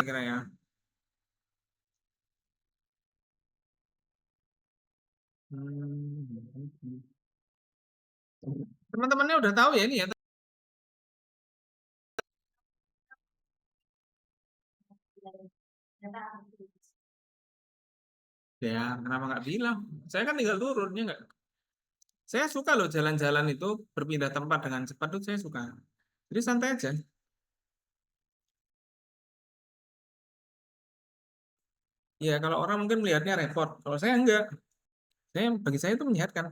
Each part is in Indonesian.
kira-kira ya. Hmm. Teman-temannya udah tahu ya ini ya. Ya, kenapa nggak bilang? Saya kan tinggal turunnya nggak. Saya suka loh jalan-jalan itu berpindah tempat dengan cepat tuh saya suka. Jadi santai aja. Ya kalau orang mungkin melihatnya repot. Kalau saya enggak. Saya bagi saya itu menyehatkan.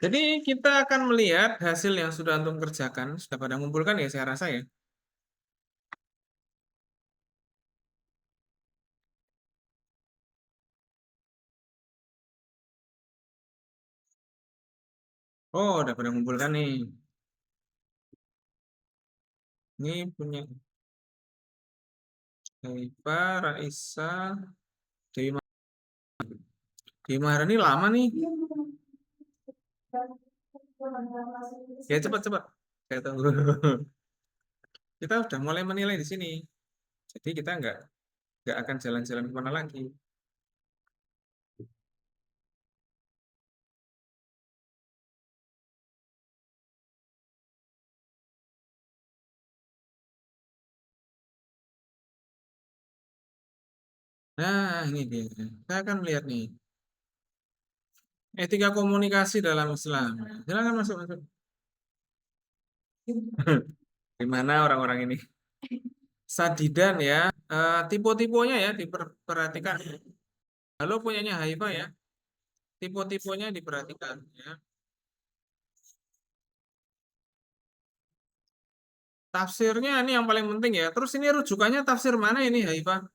Jadi kita akan melihat hasil yang sudah antum kerjakan, sudah pada ngumpulkan ya saya rasa ya. Oh, udah pada ngumpulkan nih. Ini punya Haifah, Raisa, Dewi Dewi Maharani lama nih. Ya cepat-cepat. Saya tunggu. Kita sudah mulai menilai di sini. Jadi kita nggak akan jalan-jalan kemana lagi. Nah, ini dia. Kita akan melihat nih. Etika komunikasi dalam Islam. Silakan masuk, masuk. Gimana orang-orang ini? Sadidan ya. Tipe-tipenya ya diperhatikan. Halo punyanya Haifa ya. Tipe-tipenya diperhatikan ya. Tafsirnya ini yang paling penting ya. Terus ini rujukannya tafsir mana ini Haifa?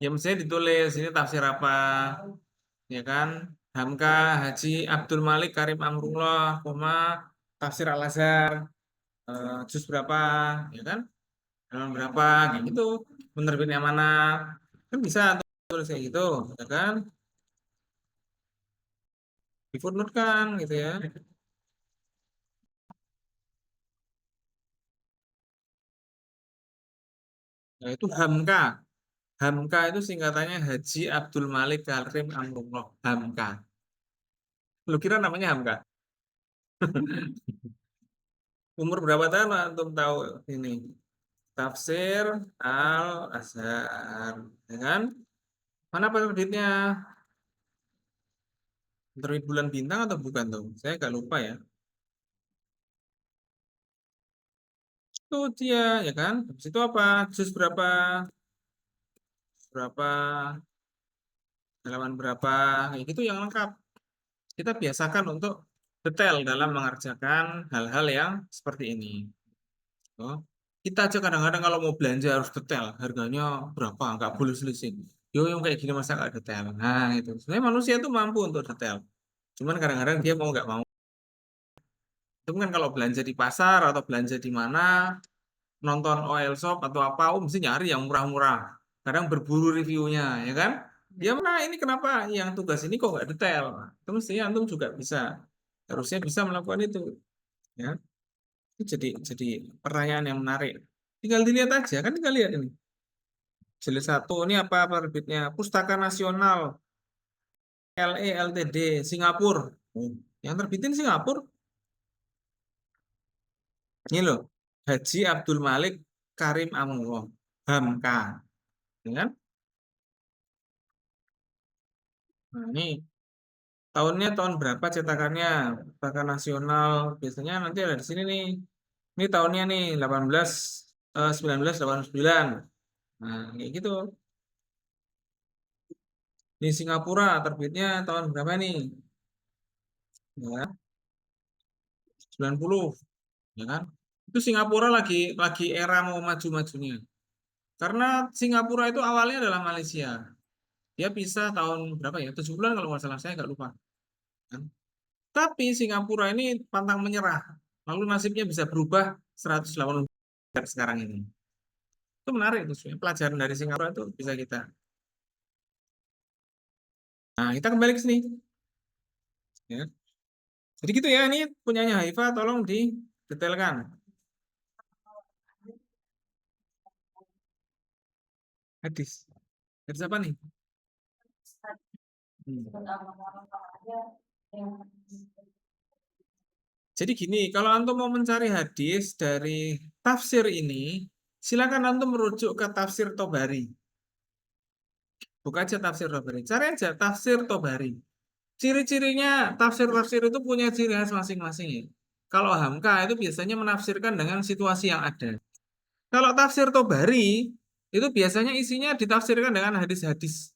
Ya mestinya ditulis ini tafsir apa, ya kan? Hamka Haji Abdul Malik Karim Amrullah, koma tafsir Al Azhar, juz berapa, ya kan? Halaman berapa, kayak gitu. Penerbitnya mana? Kan bisa tulis kayak gitu, ya kan? Di footnote kan, gitu ya. Nah itu Hamka. Hamka itu singkatannya Haji Abdul Malik Karim Amrullah. Hamka. Lu kira namanya Hamka? Umur berapa tahun antum tahu ini? Tafsir Al-Azhar, ya kan? Mana penerbitnya? Penerbit Bulan Bintang atau bukan tuh? Saya agak lupa ya. Itu dia, ya kan? Habis itu apa? Juz berapa? Berapa? Halaman berapa? Kayak gitu yang lengkap. Kita biasakan untuk detail dalam mengerjakan hal-hal yang seperti ini. Oh. Kita aja kadang-kadang kalau mau belanja harus detail. Harganya berapa? Nggak boleh selisih. Yo, yang kayak gini masa nggak detail? Nah, itu. Sebenarnya manusia itu mampu untuk detail. Cuman kadang-kadang dia mau nggak mau. Itu kan kalau belanja di pasar atau belanja di mana, nonton oil shop atau apa, mesti nyari yang murah-murah. Kadang berburu reviewnya, ya kan? Dia mana ini kenapa yang tugas ini kok nggak detail? Nah, itu mestinya antum juga bisa, harusnya bisa melakukan itu, ya. Itu jadi pertanyaan yang menarik. Tinggal dilihat aja, kan tinggal lihat ini. Jilid satu ini apa penerbitnya? Pustaka Nasional LELTD Singapura. Oh, yang terbitin Singapura. Ini loh, Haji Abdul Malik Karim Amrullah, Hamka, ya kan? Nah, ini tahunnya tahun berapa cetakannya? Pustaka Nasional biasanya nanti ada di sini nih. Ini tahunnya nih 1989. Nah, kayak gitu. Di Singapura terbitnya tahun berapa nih? Ya, 90, ya kan? Itu Singapura lagi era mau maju-majunya. Karena Singapura itu awalnya adalah Malaysia. Dia pisah tahun berapa ya? 70-an kalau nggak salah, saya nggak lupa. Kan? Tapi Singapura ini pantang menyerah. Lalu nasibnya bisa berubah 180 derajat sekarang ini. Itu menarik tuh. Sebenarnya. Pelajaran dari Singapura itu bisa kita. Nah, kita kembali ke sini. Ya. Jadi gitu ya, ini punyanya Haifa, tolong didetailkan. Hadis. Hadis apa nih? Hmm. Jadi gini, kalau antum mau mencari hadis dari tafsir ini, silakan antum merujuk ke tafsir Tobari. Buka aja tafsir Tobari. Cari aja tafsir Tobari. Ciri-cirinya tafsir-tafsir itu punya ciri khas masing-masing ya. Kalau Hamka itu biasanya menafsirkan dengan situasi yang ada. Kalau tafsir Tobari itu biasanya isinya ditafsirkan dengan hadis-hadis.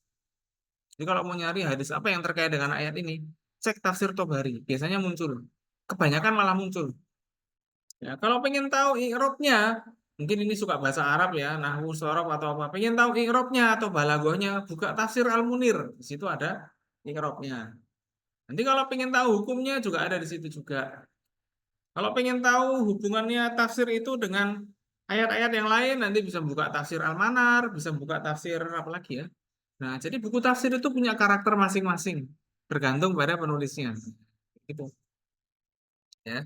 Jadi kalau mau nyari hadis apa yang terkait dengan ayat ini, cek tafsir Tobari. Biasanya muncul. Kebanyakan malah muncul. Ya, kalau pengen tahu i'rabnya, mungkin ini suka bahasa Arab ya, nahwu, sorof atau apa. Pengen tahu i'rabnya atau balaghahnya, buka tafsir Al-Munir. Di situ ada i'rabnya. Nanti kalau pengen tahu hukumnya juga ada di situ juga. Kalau pengen tahu hubungannya tafsir itu dengan ayat-ayat yang lain, nanti bisa buka tafsir Al-Manar, bisa buka tafsir apa lagi ya. Nah, jadi buku tafsir itu punya karakter masing-masing, bergantung pada penulisnya. Gitu ya.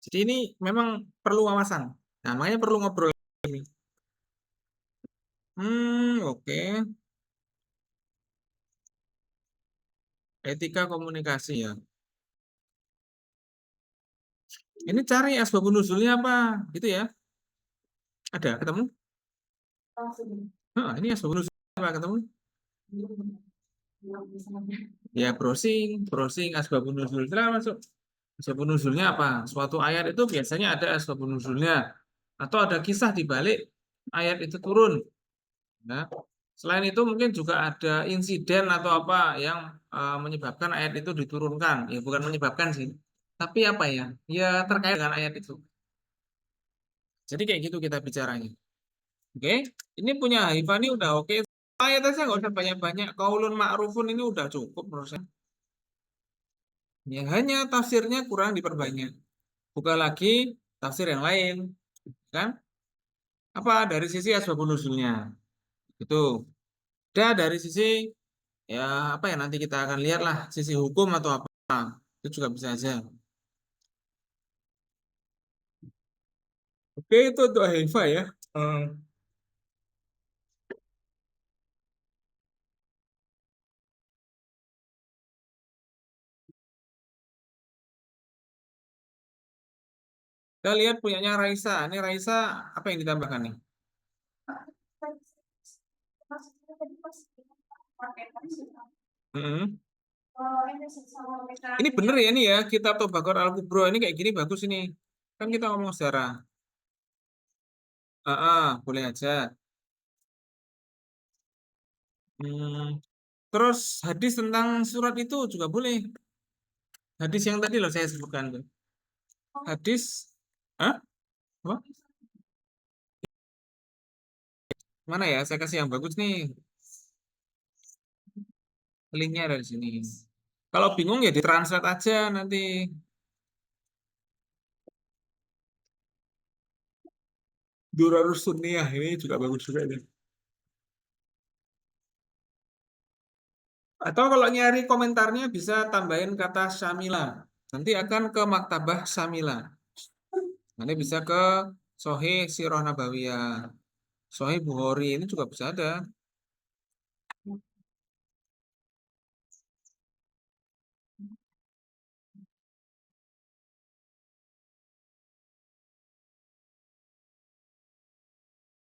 Jadi ini memang perlu wawasan. Nah, makanya perlu ngobrol ini. Oke. Etika komunikasi ya. Ini cari asbabun nuzulnya apa, gitu ya. Ada ketemu? Ini asbabun nuzulnya apa ketemu? Ya, browsing, browsing asbabun nuzul. Silakan masuk. Asbabun nuzulnya apa? Suatu ayat itu biasanya ada asbabun nuzulnya atau ada kisah di balik ayat itu turun. Nah, selain itu mungkin juga ada insiden atau apa yang menyebabkan ayat itu diturunkan. Ya, bukan menyebabkan sih. Tapi apa ya? Ya terkait dengan ayat itu. Jadi kayak gitu kita bicaranya. Oke, ini punya Haifah ini udah oke. Ayat aja nggak usah banyak-banyak. Qaulun ma'rufun ini udah cukup menurut saya. Ya hanya tafsirnya kurang diperbanyak. Buka lagi tafsir yang lain, kan? Apa dari sisi asbabun nuzulnya? Itu. Dan dari sisi ya apa ya nanti kita akan lihat lah sisi hukum atau apa. Itu juga bisa aja. Oke, itu untuk Haifah ya. Hmm. Kita lihat punyanya Raisa. Ini Raisa apa yang ditambahkan nih? Mm-mm. Ini bener ya ini ya Kitab Tobakor Al-Kubro ini kayak gini bagus ini. Kan kita ngomong sejarah. Boleh aja. Hmm, terus hadis tentang surat itu juga boleh. Hadis yang tadi loh saya sebutkan tuh. Hadis, Hah? Apa? Mana ya? Saya kasih yang bagus nih. Linknya dari sini. Kalau bingung ya ditranslate aja nanti. Durarus Sunniyah ini juga bagus juga nih. Atau kalau nyari komentarnya bisa tambahin kata Syamila. Nanti akan ke Maktabah Syamila. Nanti bisa ke Sahih Sirah Nabawiyah. Sahih Bukhari ini juga bisa ada.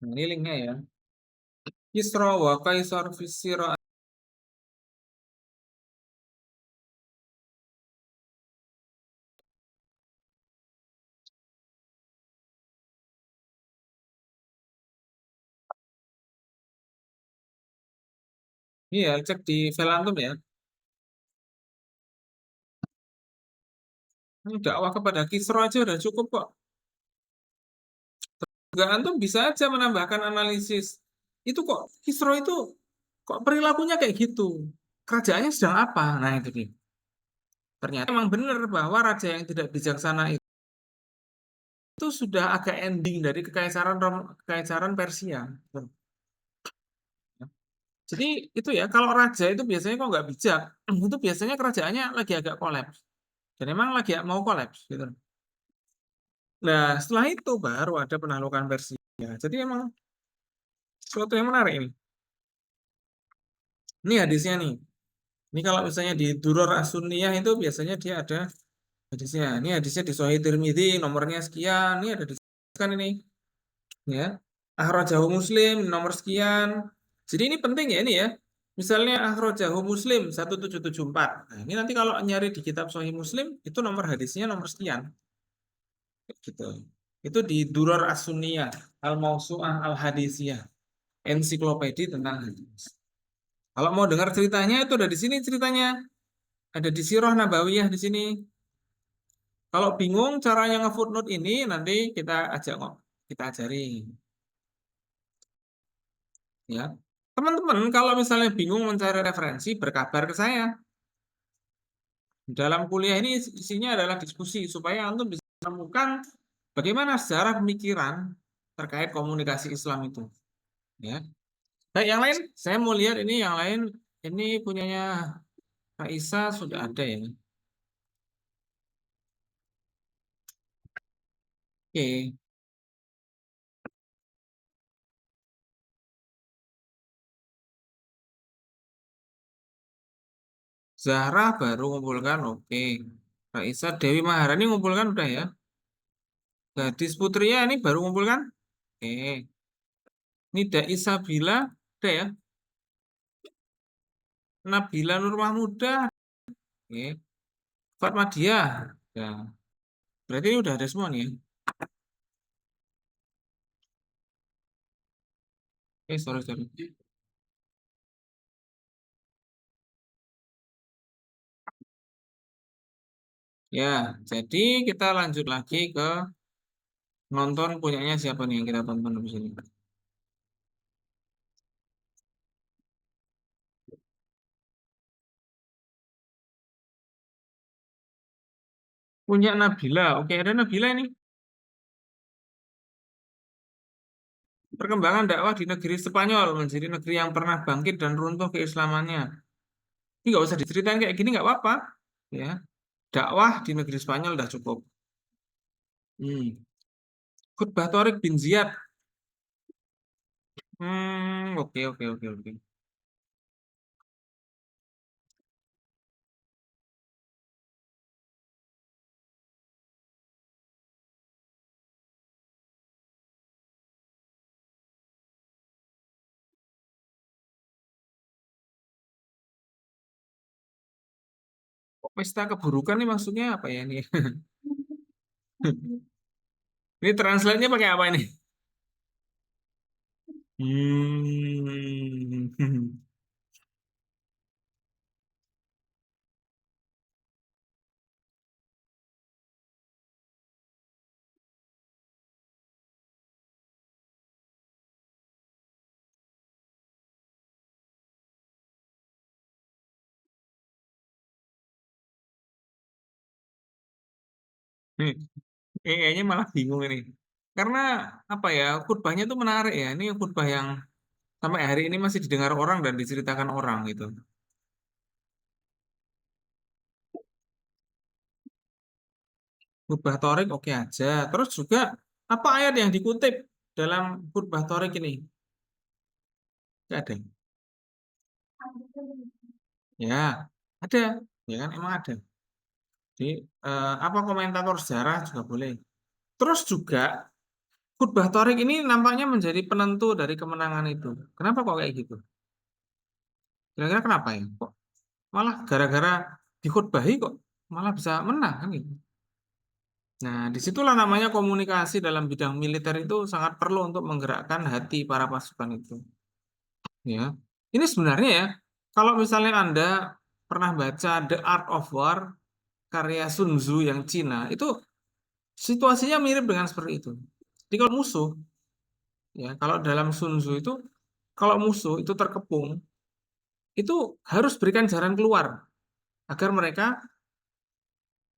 Nah, ini linknya ya. Isra wa Kaisar Fisira. Iya, cek di Velantum ya. Ini dakwah kepada Kisra aja udah cukup kok. Enggak antum bisa aja menambahkan analisis. Itu kok Kisra itu kok perilakunya kayak gitu. Kerajaannya sedang apa? Nah, itu dia. Ternyata memang benar bahwa raja yang tidak bijaksana itu sudah agak ending dari kekaisaran Persia. Jadi itu ya, kalau raja itu biasanya kok nggak bijak, itu biasanya kerajaannya lagi agak kolaps. Dan emang lagi mau kolaps gitu. Nah, setelah itu baru ada penaklukan Persia. Jadi emang sesuatu yang menarik ini. Ini hadisnya nih. Ini kalau misalnya di Duror As-Sunniyah itu biasanya dia ada hadisnya. Ini hadisnya di Sahih Tirmidzi nomornya sekian. Ini ada disebutkan ini ya. Akhrajahu Muslim nomor sekian. Jadi ini penting ya ini ya. Misalnya akhrajahu Muslim 1774. Nah, ini nanti kalau nyari di kitab Sahih Muslim itu nomor hadisnya nomor sekian gitu. Itu di Duror As-Sunniyah, Al-Mausu'ah Al-Hadisiyah, ensiklopedia tentang hadis. Kalau mau dengar ceritanya itu ada di sini ceritanya. Ada di Sirah Nabawiyah di sini. Kalau bingung caranya nge-footnote ini nanti kita ajak kok, kita ajari ya. Teman-teman kalau misalnya bingung mencari referensi berkabar ke saya. Dalam kuliah ini isinya adalah diskusi supaya antum bisa menemukan bagaimana sejarah pemikiran terkait komunikasi Islam itu ya. Baik, yang lain saya mau lihat ini yang lain ini punyanya Kak Isa sudah ada ya. Oke, Zahra baru ngumpulkan, oke. Raisa Dewi Maharani ngumpulkan udah ya. Gadis Putria ini baru ngumpulkan. Oke. Nida Isabila udah ya. Nabila Nur Mahmuda. Oke. Fatmadia. Ya. Berarti ini udah ada semua nih ya. Sorry, sorry. Ya, jadi kita lanjut lagi ke nonton punyanya siapa nih yang kita tonton di sini. Punya Nabila. Oke, ada Nabila ini. Perkembangan dakwah di negeri Spanyol menjadi negeri yang pernah bangkit dan runtuh keislamannya. Ini nggak usah diceritain kayak gini nggak apa-apa. Ya, dakwah di negeri Spanyol udah cukup. Hmm. Khutbah Torik bin Ziyad. Oke, oke, oke, oke. Kok pesta keburukan nih maksudnya apa ya ini? Ini translate-nya pakai apa ini? Hmm. Nih, kayaknya malah bingung ini. Karena apa ya, khutbahnya tuh menarik ya. Ini khutbah yang sampai hari ini masih didengar orang dan diceritakan orang gitu. Khutbah Torik oke aja. Terus juga apa ayat yang dikutip dalam khutbah Torik ini? Nggak ada. Ya, ada. Ya kan, emang ada. Jadi, apa komentator sejarah juga boleh. Terus juga khutbah Torik ini nampaknya menjadi penentu dari kemenangan itu. Kenapa kok kayak gitu? Kira-kira kenapa ya? Kok malah gara-gara dikhutbahi kok malah bisa menang kan gitu. Nah, disitulah namanya komunikasi dalam bidang militer itu sangat perlu untuk menggerakkan hati para pasukan itu. Ya, ini sebenarnya ya, kalau misalnya Anda pernah baca The Art of War karya Sun Tzu yang Cina, itu situasinya mirip dengan seperti itu. Jadi kalau musuh, ya kalau dalam Sun Tzu itu, kalau musuh itu terkepung, itu harus berikan jalan keluar agar mereka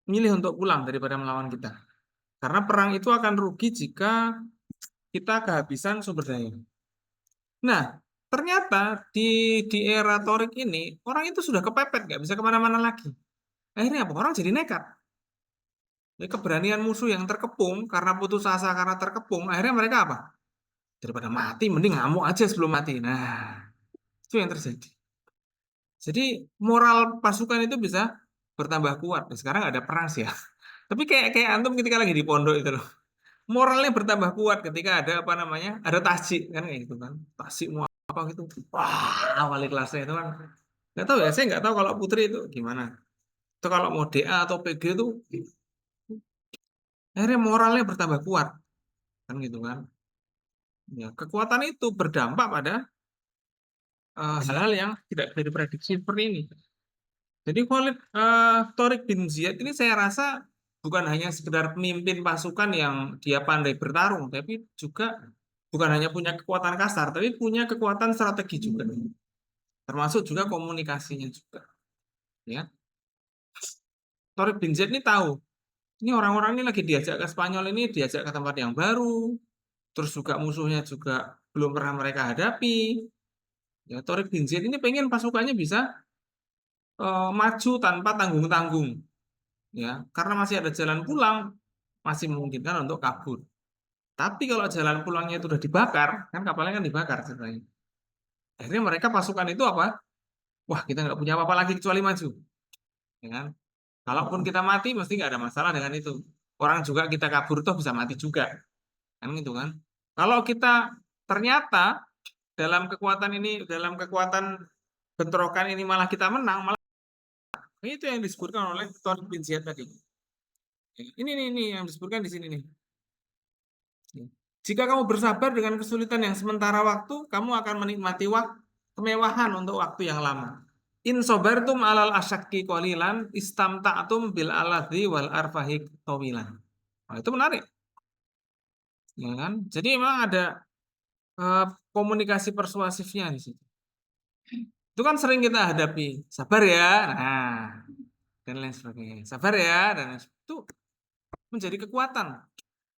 milih untuk pulang daripada melawan kita. Karena perang itu akan rugi jika kita kehabisan sumber daya. Nah, ternyata di era Torik ini, orang itu sudah kepepet, nggak bisa kemana-mana lagi. Akhirnya apa? Orang jadi nekat. Keberanian musuh yang terkepung karena putus asa, karena terkepung, akhirnya mereka apa? Daripada mati, mending ngamuk aja sebelum mati. Nah, itu yang terjadi. Jadi moral pasukan itu bisa bertambah kuat. Nah, sekarang ada perang sih ya. Tapi kayak antum ketika lagi di pondok itu loh. Moralnya bertambah kuat ketika ada apa namanya? Ada tasjid kan kayak gitu kan. Tasjid mau apa gitu. Wah, wali kelasnya itu kan. Nggak tahu ya, saya nggak tahu kalau Putri itu gimana. Itu kalau mau DA atau PG itu akhirnya moralnya bertambah kuat kan gitu kan. Ya, kekuatan itu berdampak pada hal-hal yang tidak bisa diprediksi seperti ini. Jadi Khalid Torik bin Ziyad ini saya rasa bukan hanya sekedar pemimpin pasukan yang dia pandai bertarung, tapi juga bukan hanya punya kekuatan kasar, tapi punya kekuatan strategi juga, termasuk juga komunikasinya juga. Ya, Torik bin Ziyad ini tahu, ini orang-orang ini lagi diajak ke Spanyol ini, diajak ke tempat yang baru, terus juga musuhnya juga belum pernah mereka hadapi. Ya, Torik bin Ziyad ini pengen pasukannya bisa maju tanpa tanggung-tanggung. Ya, karena masih ada jalan pulang, masih memungkinkan untuk kabur. Tapi kalau jalan pulangnya itu udah dibakar, kan kapalnya kan dibakar ceritanya. Akhirnya mereka pasukan itu apa? Wah, kita nggak punya apa-apa lagi kecuali maju. Ya kan? Kalaupun kita mati, mesti nggak ada masalah dengan itu. Orang juga kita kabur toh bisa mati juga. Kan gitu kan? Kalau kita ternyata dalam kekuatan ini, dalam kekuatan bentrokan ini malah kita menang, malah itu yang disebutkan oleh Tony bin Ziyad tadi. Ini yang disebutkan di sini nih. Jika kamu bersabar dengan kesulitan yang sementara waktu, kamu akan menikmati kemewahan untuk waktu yang lama. In sobartum alal asyakki qalilan istamta'tum bil aladhi wal arfahi tawilan. Nah, itu menarik. Ya kan? Jadi memang ada eh, komunikasi persuasifnya di situ. Itu kan sering kita hadapi. Sabar ya. Nah, dan lain sebagainya. Sabar ya dan itu menjadi kekuatan.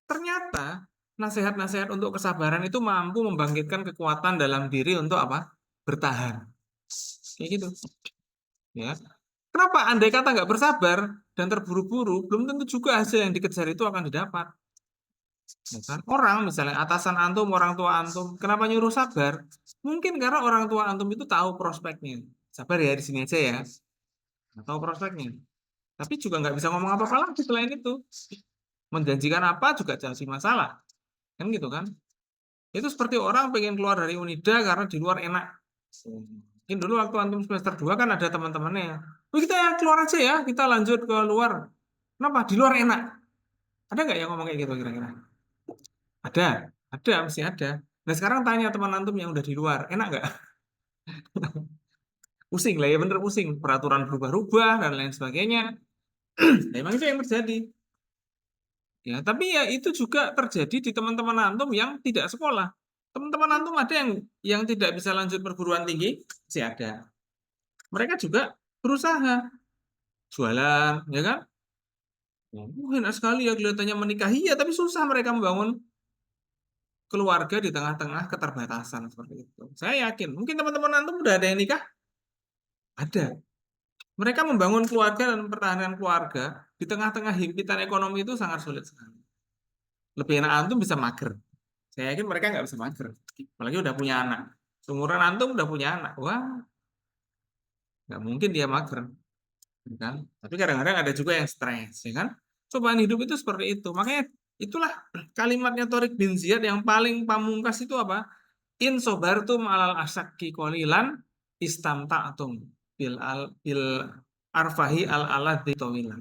Ternyata nasihat-nasihat untuk kesabaran itu mampu membangkitkan kekuatan dalam diri untuk apa? Bertahan. Kayak gitu. Ya. Kenapa? Andai kata nggak bersabar dan terburu-buru, belum tentu juga hasil yang dikejar itu akan didapat. Ya kan? Orang misalnya atasan antum, orang tua antum, kenapa nyuruh sabar? Mungkin karena orang tua antum itu tahu prospeknya. Sabar ya di sini aja ya. Tahu prospeknya. Tapi juga nggak bisa ngomong apa-apa lagi selain itu. Menjanjikan apa juga jadi masalah. Kan gitu kan? Itu seperti orang pengen keluar dari Unida karena di luar enak. Mungkin dulu waktu antum semester 2 kan ada teman-temannya. "Oh, kita ya keluar aja ya, kita lanjut ke luar. Kenapa? Di luar enak. Ada nggak yang ngomong kayak gitu kira-kira? Ada, ada, mesti ada. Nah sekarang tanya teman antum yang udah di luar, enak nggak? Pusing lah ya, bener pusing. Peraturan berubah-ubah dan lain sebagainya. Nah, emang itu yang terjadi. Ya, tapi ya itu juga terjadi di teman-teman antum yang tidak sekolah. Teman-teman antum ada yang tidak bisa lanjut perguruan tinggi, sih ada. Mereka juga berusaha jualan, ya kan? Enak sekali ya kelihatannya menikahi ya, tapi susah mereka membangun keluarga di tengah-tengah keterbatasan seperti itu. Saya yakin, mungkin teman-teman antum udah ada yang nikah, ada. Mereka membangun keluarga dan pertahanan keluarga di tengah-tengah himpitan ekonomi itu sangat sulit sekali. Lebih enak antum bisa mager. Saya yakin mereka nggak bisa mager. Apalagi udah punya anak. Seumuran antum udah punya anak. Wah, nggak mungkin dia mager. Ya kan? Tapi kadang-kadang ada juga yang stres. Ya kan? Cobaan hidup itu seperti itu. Makanya itulah kalimatnya Torik bin Ziyad yang paling pamungkas itu apa? In sobartum alal asyakki qalilan istamta'tum bil arfahi al aladhi tawilan.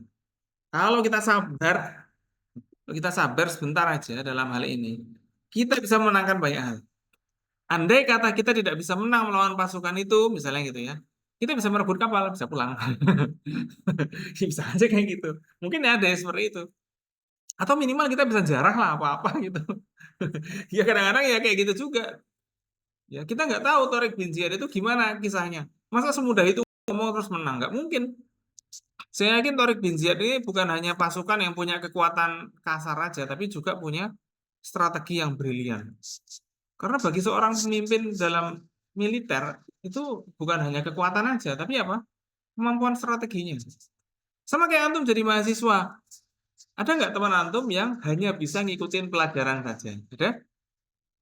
Kalau kita sabar sebentar aja dalam hal ini, kita bisa menangkan banyak hal. Andai kata kita tidak bisa menang melawan pasukan itu, misalnya gitu ya, kita bisa merebut kapal, bisa pulang. Bisa aja kayak gitu. Mungkin ada yang seperti itu. Atau minimal kita bisa jarah lah apa-apa gitu. Ya kadang-kadang ya kayak gitu juga. Ya kita nggak tahu Torik bin Ziyad itu gimana kisahnya. Masa semudah itu ngomong terus menang? Nggak mungkin. Saya yakin Torik bin Ziyad ini bukan hanya pasukan yang punya kekuatan kasar aja, tapi juga punya strategi yang brilian. Karena bagi seorang pemimpin dalam militer itu bukan hanya kekuatan aja, tapi apa? Kemampuan strateginya. Sama kayak antum jadi mahasiswa. Ada nggak teman antum yang hanya bisa ngikutin pelajaran saja? Ada?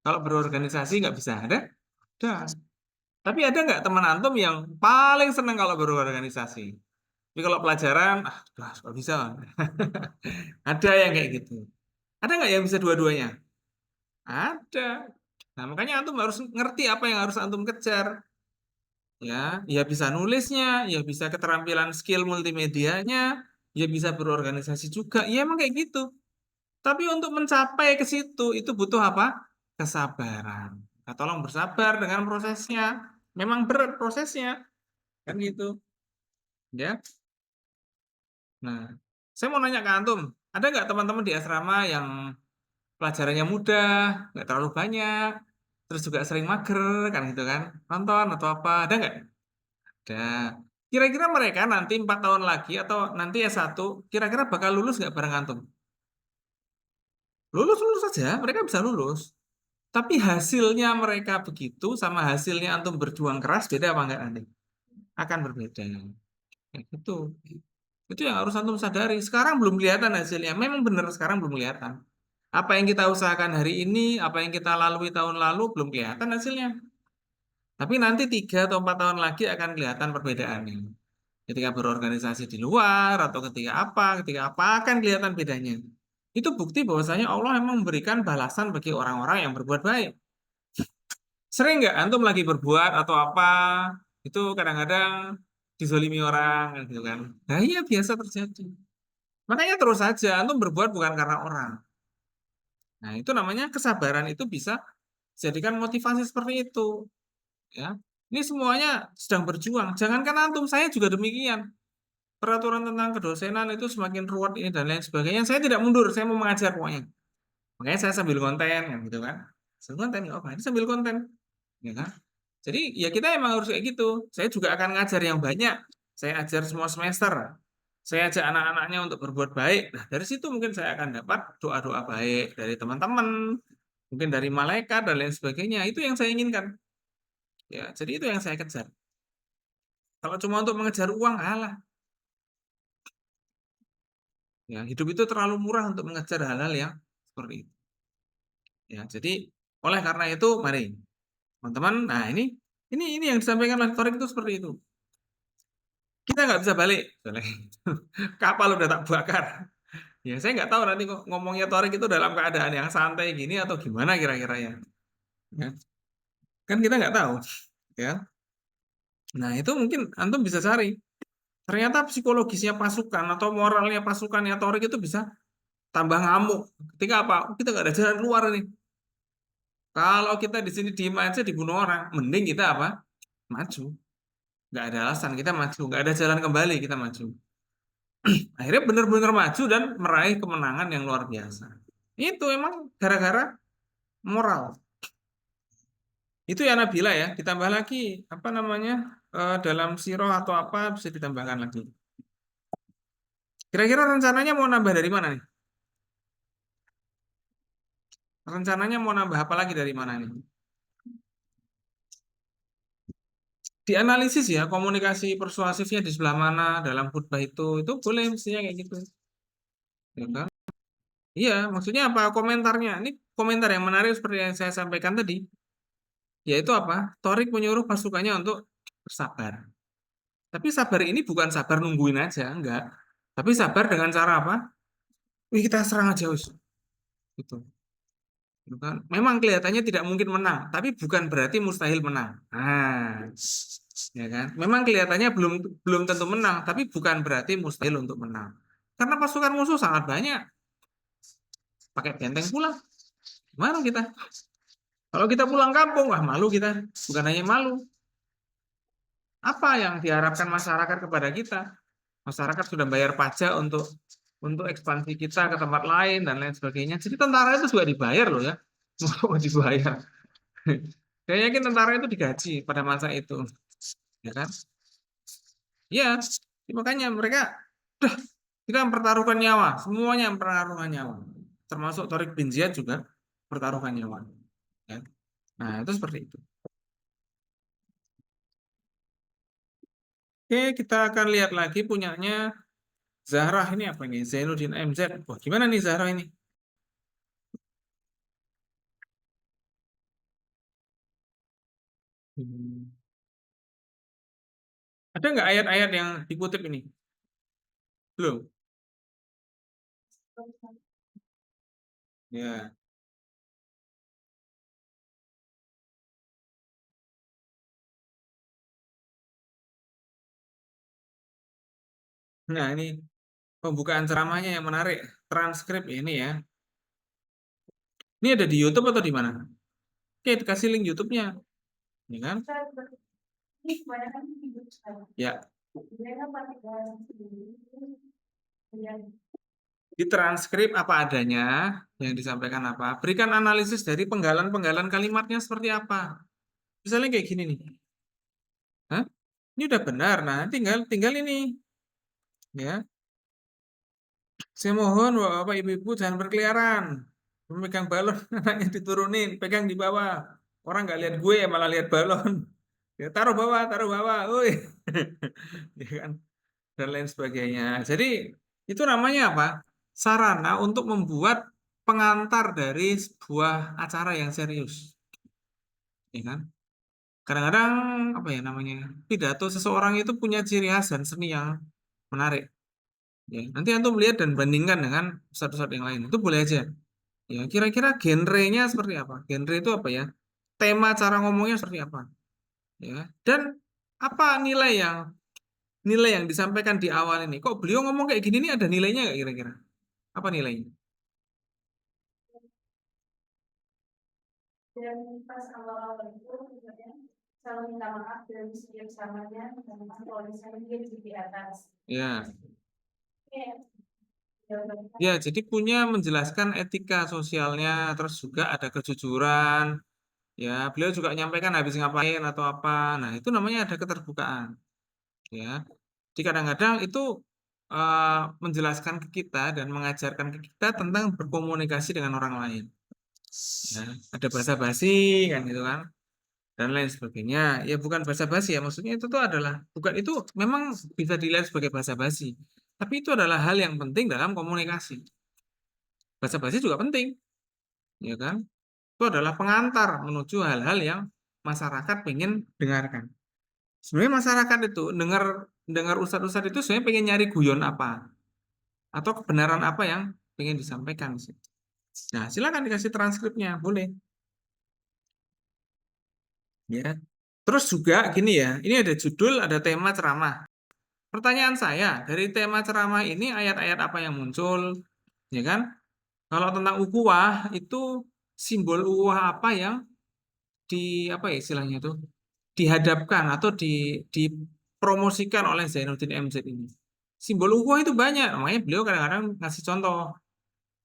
Kalau berorganisasi nggak bisa? Ada. Tapi ada nggak teman antum yang paling senang kalau berorganisasi? Tapi kalau pelajaran, nggak bisa. Ada yang kayak gitu. Ada nggak yang bisa dua-duanya? Ada. Nah, makanya antum harus ngerti apa yang harus antum kejar. Ya, ya bisa nulisnya, ya bisa keterampilan skill multimedianya, ya bisa berorganisasi juga. Ya emang kayak gitu. Tapi untuk mencapai ke situ itu butuh apa? Kesabaran. Nah, tolong bersabar dengan prosesnya. Memang berat prosesnya, kan gitu. Ya. Nah, saya mau nanya ke antum, ada nggak teman-teman di asrama yang pelajarannya mudah, nggak terlalu banyak, terus juga sering mager, kan gitu kan? Nonton atau apa? Ada nggak? Ada. Kira-kira mereka nanti 4 tahun lagi atau nanti S1, kira-kira bakal lulus nggak bareng antum? Lulus-lulus saja, mereka bisa lulus. Tapi hasilnya mereka begitu sama hasilnya antum berjuang keras beda apa enggak nanti? Akan berbeda. Kayak gitu. Itu yang harus antum sadari. Sekarang belum kelihatan hasilnya. Memang benar sekarang belum kelihatan. Apa yang kita usahakan hari ini, apa yang kita lalui tahun lalu belum kelihatan hasilnya. Tapi nanti 3 atau 4 tahun lagi akan kelihatan perbedaannya. Ketika berorganisasi di luar atau ketika apa akan kelihatan bedanya. Itu bukti bahwasanya Allah memang memberikan balasan bagi orang-orang yang berbuat baik. Sering nggak antum lagi berbuat atau apa itu kadang-kadang dizolimi orang gitu kan? Nah iya biasa terjadi. Makanya terus saja antum berbuat bukan karena orang. Nah itu namanya kesabaran itu bisa jadikan motivasi seperti itu. Ya, ini semuanya sedang berjuang. Jangankan antum, saya juga demikian. Peraturan tentang kedosenan itu semakin ruwet ini dan lain sebagainya. Saya tidak mundur, saya mau mengajar pokoknya. Makanya saya sambil konten kan gitu kan. Sambil konten nggak apa, ini sambil konten, ya kan? Jadi ya kita emang harus kayak gitu. Saya juga akan ngajar yang banyak. Saya ajar semua semester. Saya ajak anak-anaknya untuk berbuat baik. Nah, dari situ mungkin saya akan dapat doa-doa baik dari teman-teman, mungkin dari malaikat dan lain sebagainya. Itu yang saya inginkan. Ya, jadi itu yang saya kejar. Kalau cuma untuk mengejar uang, alah. Ya, hidup itu terlalu murah untuk mengejar hal-hal yang seperti itu. Ya, jadi oleh karena itu, mari teman-teman. Nah, ini yang disampaikan oleh Torik itu seperti itu. Kita nggak bisa balik, misalnya. Kapal udah tak bakar. Ya, saya nggak tahu nanti kok ngomongnya Torik itu dalam keadaan yang santai gini atau gimana kira-kira ya. Ya, kan kita nggak tahu, ya. Nah, itu mungkin antum bisa cari. Ternyata psikologisnya pasukan atau moralnya pasukannya Torik itu bisa tambah ngamuk. Ketika apa? Kita nggak ada jalan keluar nih. Kalau kita di sini diem aja dibunuh orang, mending kita apa? Maju. Nggak ada alasan kita maju, nggak ada jalan kembali kita maju. Akhirnya benar-benar maju dan meraih kemenangan yang luar biasa. Itu emang gara-gara moral. Itu ya Nabila ya. Ditambah lagi apa namanya dalam siroh atau apa bisa ditambahkan lagi. Kira-kira rencananya mau nambah dari mana nih? Rencananya mau nambah apa lagi dari mana nih? Dianalisis ya komunikasi persuasifnya di sebelah mana dalam khutbah itu boleh mestinya kayak gitu. Ya kan? Iya, maksudnya apa? Komentarnya. Ini komentar yang menarik seperti yang saya sampaikan tadi, yaitu apa? Torik menyuruh pasukannya untuk bersabar. Tapi sabar ini bukan sabar nungguin aja, enggak. Tapi sabar dengan cara apa? Wih, kita serang aja, wis. Gitu. Gitu kan? Memang kelihatannya tidak mungkin menang, tapi bukan berarti mustahil menang. Nah, ya kan? Memang kelihatannya belum belum tentu menang, tapi bukan berarti mustahil untuk menang. Karena pasukan musuh sangat banyak. Pakai benteng pula. Gimana kita? Kalau kita pulang kampung, wah malu kita. Bukan hanya malu. Apa yang diharapkan masyarakat kepada kita? Masyarakat sudah bayar pajak untuk ekspansi kita ke tempat lain dan lain sebagainya. Jadi tentara itu juga dibayar loh ya. Mau dibayar. Saya yakin tentara itu digaji pada masa itu, ya kan? Ya, makanya mereka, udah kita mempertaruhkan nyawa, semuanya mempertaruhkan nyawa, termasuk Tariq bin Ziyad juga pertaruhkan nyawa. Ya. Nah, itu seperti itu. Oke, kita akan lihat lagi punyanya Zahra ini apa nih? Zainuddin MZ. Wah, gimana nih Zahra ini? Hmm. Ada nggak ayat-ayat yang dikutip ini? Belum. Ya. Nah, ini pembukaan ceramahnya yang menarik. Transkrip ini ya. Ini ada di YouTube atau di mana? Oke, kasih link YouTube-nya. Ya kan? Ya, ditranskrip apa adanya, yang disampaikan apa. Berikan analisis dari penggalan-penggalan kalimatnya seperti apa. Misalnya kayak gini nih. Hah? Ini udah benar. Nah, tinggal tinggal ini ya. Saya mohon Bapak Ibu-ibu jangan berkeliaran. Memegang balon anaknya diturunin, pegang di bawah. Orang nggak lihat gue malah lihat balon. Ya, taruh bawah, woi. Ya kan? Dan lain sebagainya. Jadi itu namanya apa? Sarana untuk membuat pengantar dari sebuah acara yang serius, ya kan? Kadang-kadang apa ya namanya? Pidato seseorang itu punya ciri khas dan seni yang menarik. Ya, nanti antum melihat dan bandingkan dengan ustadz-ustadz yang lain. Itu boleh aja. Ya, kira-kira genrenya seperti apa? Genre itu apa ya? Tema cara ngomongnya seperti apa? Ya. Dan apa nilai yang disampaikan di awal ini? Kok beliau ngomong kayak gini nih ada nilainya nggak kira-kira? Apa nilainya? Dan pas awal-awal itu sebenarnya selalu minta maaf dari setiap samanya karena kalau misalnya dia di atas. Ya. Ya, jadi punya menjelaskan etika sosialnya, terus juga ada kejujuran. Ya, beliau juga nyampaikan habis ngapain atau apa. Nah, itu namanya ada keterbukaan. Ya, jadi kadang-kadang itu menjelaskan ke kita dan mengajarkan ke kita tentang berkomunikasi dengan orang lain. Ya, ada bahasa basi kan gitu kan dan lain sebagainya. Ya bukan bahasa basi ya, maksudnya itu tuh adalah bukan itu memang bisa dilihat sebagai bahasa basi. Tapi itu adalah hal yang penting dalam komunikasi. Bahasa basi juga penting, ya kan? Itu adalah pengantar menuju hal-hal yang masyarakat pengen dengarkan. Sebenarnya masyarakat itu dengar dengar ustadz-ustadz itu sebenarnya pengen nyari guyon apa atau kebenaran apa yang pengen disampaikan sih. Nah, silakan dikasih transkripnya, boleh. Ya. Terus juga gini ya, ini ada judul, ada tema ceramah. Pertanyaan saya, dari tema ceramah ini ayat-ayat apa yang muncul? Ya kan? Kalau tentang ukhuwah itu simbol ukhuwah apa yang di apa ya istilahnya itu dihadapkan atau dipromosikan oleh Zainuddin MZ ini. Simbol ukhuwah itu banyak, makanya beliau kadang-kadang ngasih contoh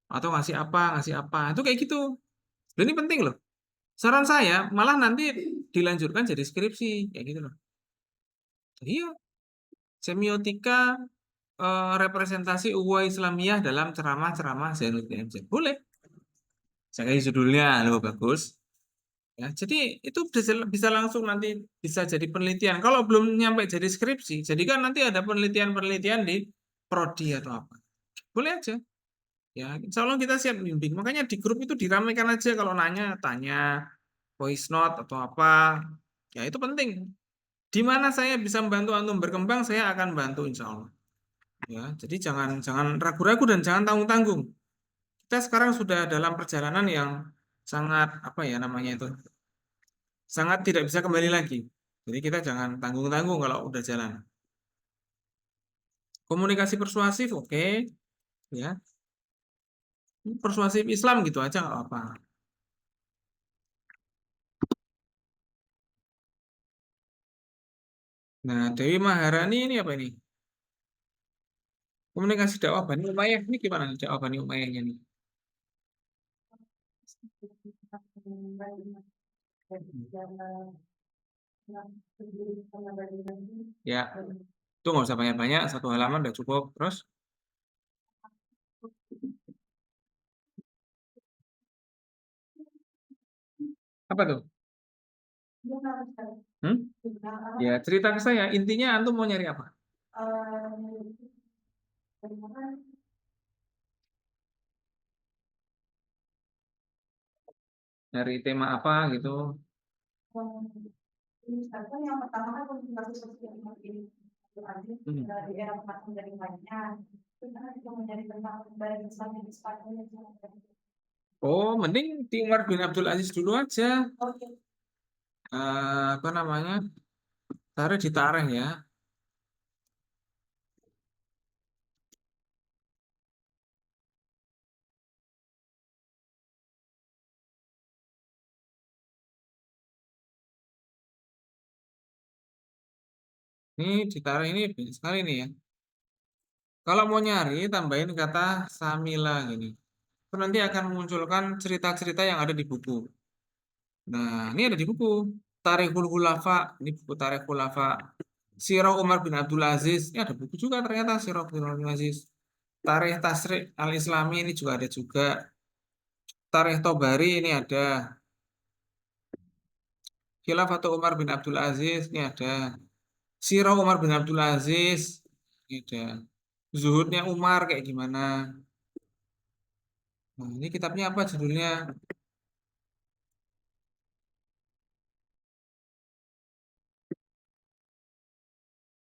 atau ngasih apa, itu kayak gitu. Dan ini penting loh. Saran saya malah nanti dilanjutkan jadi skripsi kayak gitu loh. Jadi ya, semiotika representasi ukhuwah Islamiyah dalam ceramah-ceramah Zainuddin MZ. Boleh. Saya kasih judulnya, loh bagus. Ya, jadi itu bisa langsung nanti bisa jadi penelitian. Kalau belum nyampe jadi skripsi, jadi kan nanti ada penelitian-penelitian di prodi atau apa. Boleh aja. Ya, insya Allah kita siap bimbing. Makanya di grup itu diramaikan aja kalau nanya, tanya, voice note atau apa. Ya itu penting. Di mana saya bisa membantu antum berkembang, saya akan bantu insya Allah. Ya, jadi jangan jangan ragu-ragu dan jangan tanggung-tanggung. Kita sekarang sudah dalam perjalanan yang sangat apa ya namanya itu, sangat tidak bisa kembali lagi. Jadi kita jangan tanggung-tanggung kalau udah jalan. Komunikasi persuasif, oke, ya. Persuasif Islam gitu aja nggak apa. Nah, Dewi Maharani ini apa ini? Komunikasi dakwah Bani Umayyah ini gimana nih dakwah Bani Umayyahnya nih? Ya, itu nggak usah banyak-banyak, satu halaman udah cukup. Terus apa tuh? Hmm? Ya, cerita ke saya. Intinya antum mau nyari apa? Dari tema apa gitu. Hmm. Oh, mending di Umar bin Abdul Aziz dulu aja. Apa namanya? Taruh di tareh ya. Ini di tareh ini banyak sekali nih ya. Kalau mau nyari, tambahin kata Samila gini. Itu nanti akan memunculkan cerita-cerita yang ada di buku. Nah, ini ada di buku. Tarikhul Khulafa. Ini buku Tarikhul Khulafa. Sirah Umar bin Abdul Aziz. Ini ada buku juga ternyata Sirah Umar bin Abdul Aziz. Tarikh Tasrik Al-Islami ini juga ada juga. Tarikh Tobari ini ada. Khilafatul Umar bin Abdul Aziz ini ada. Sirah Umar bin Abdul Aziz ini ada. Zuhudnya Umar kayak gimana. Nah, ini kitabnya apa judulnya?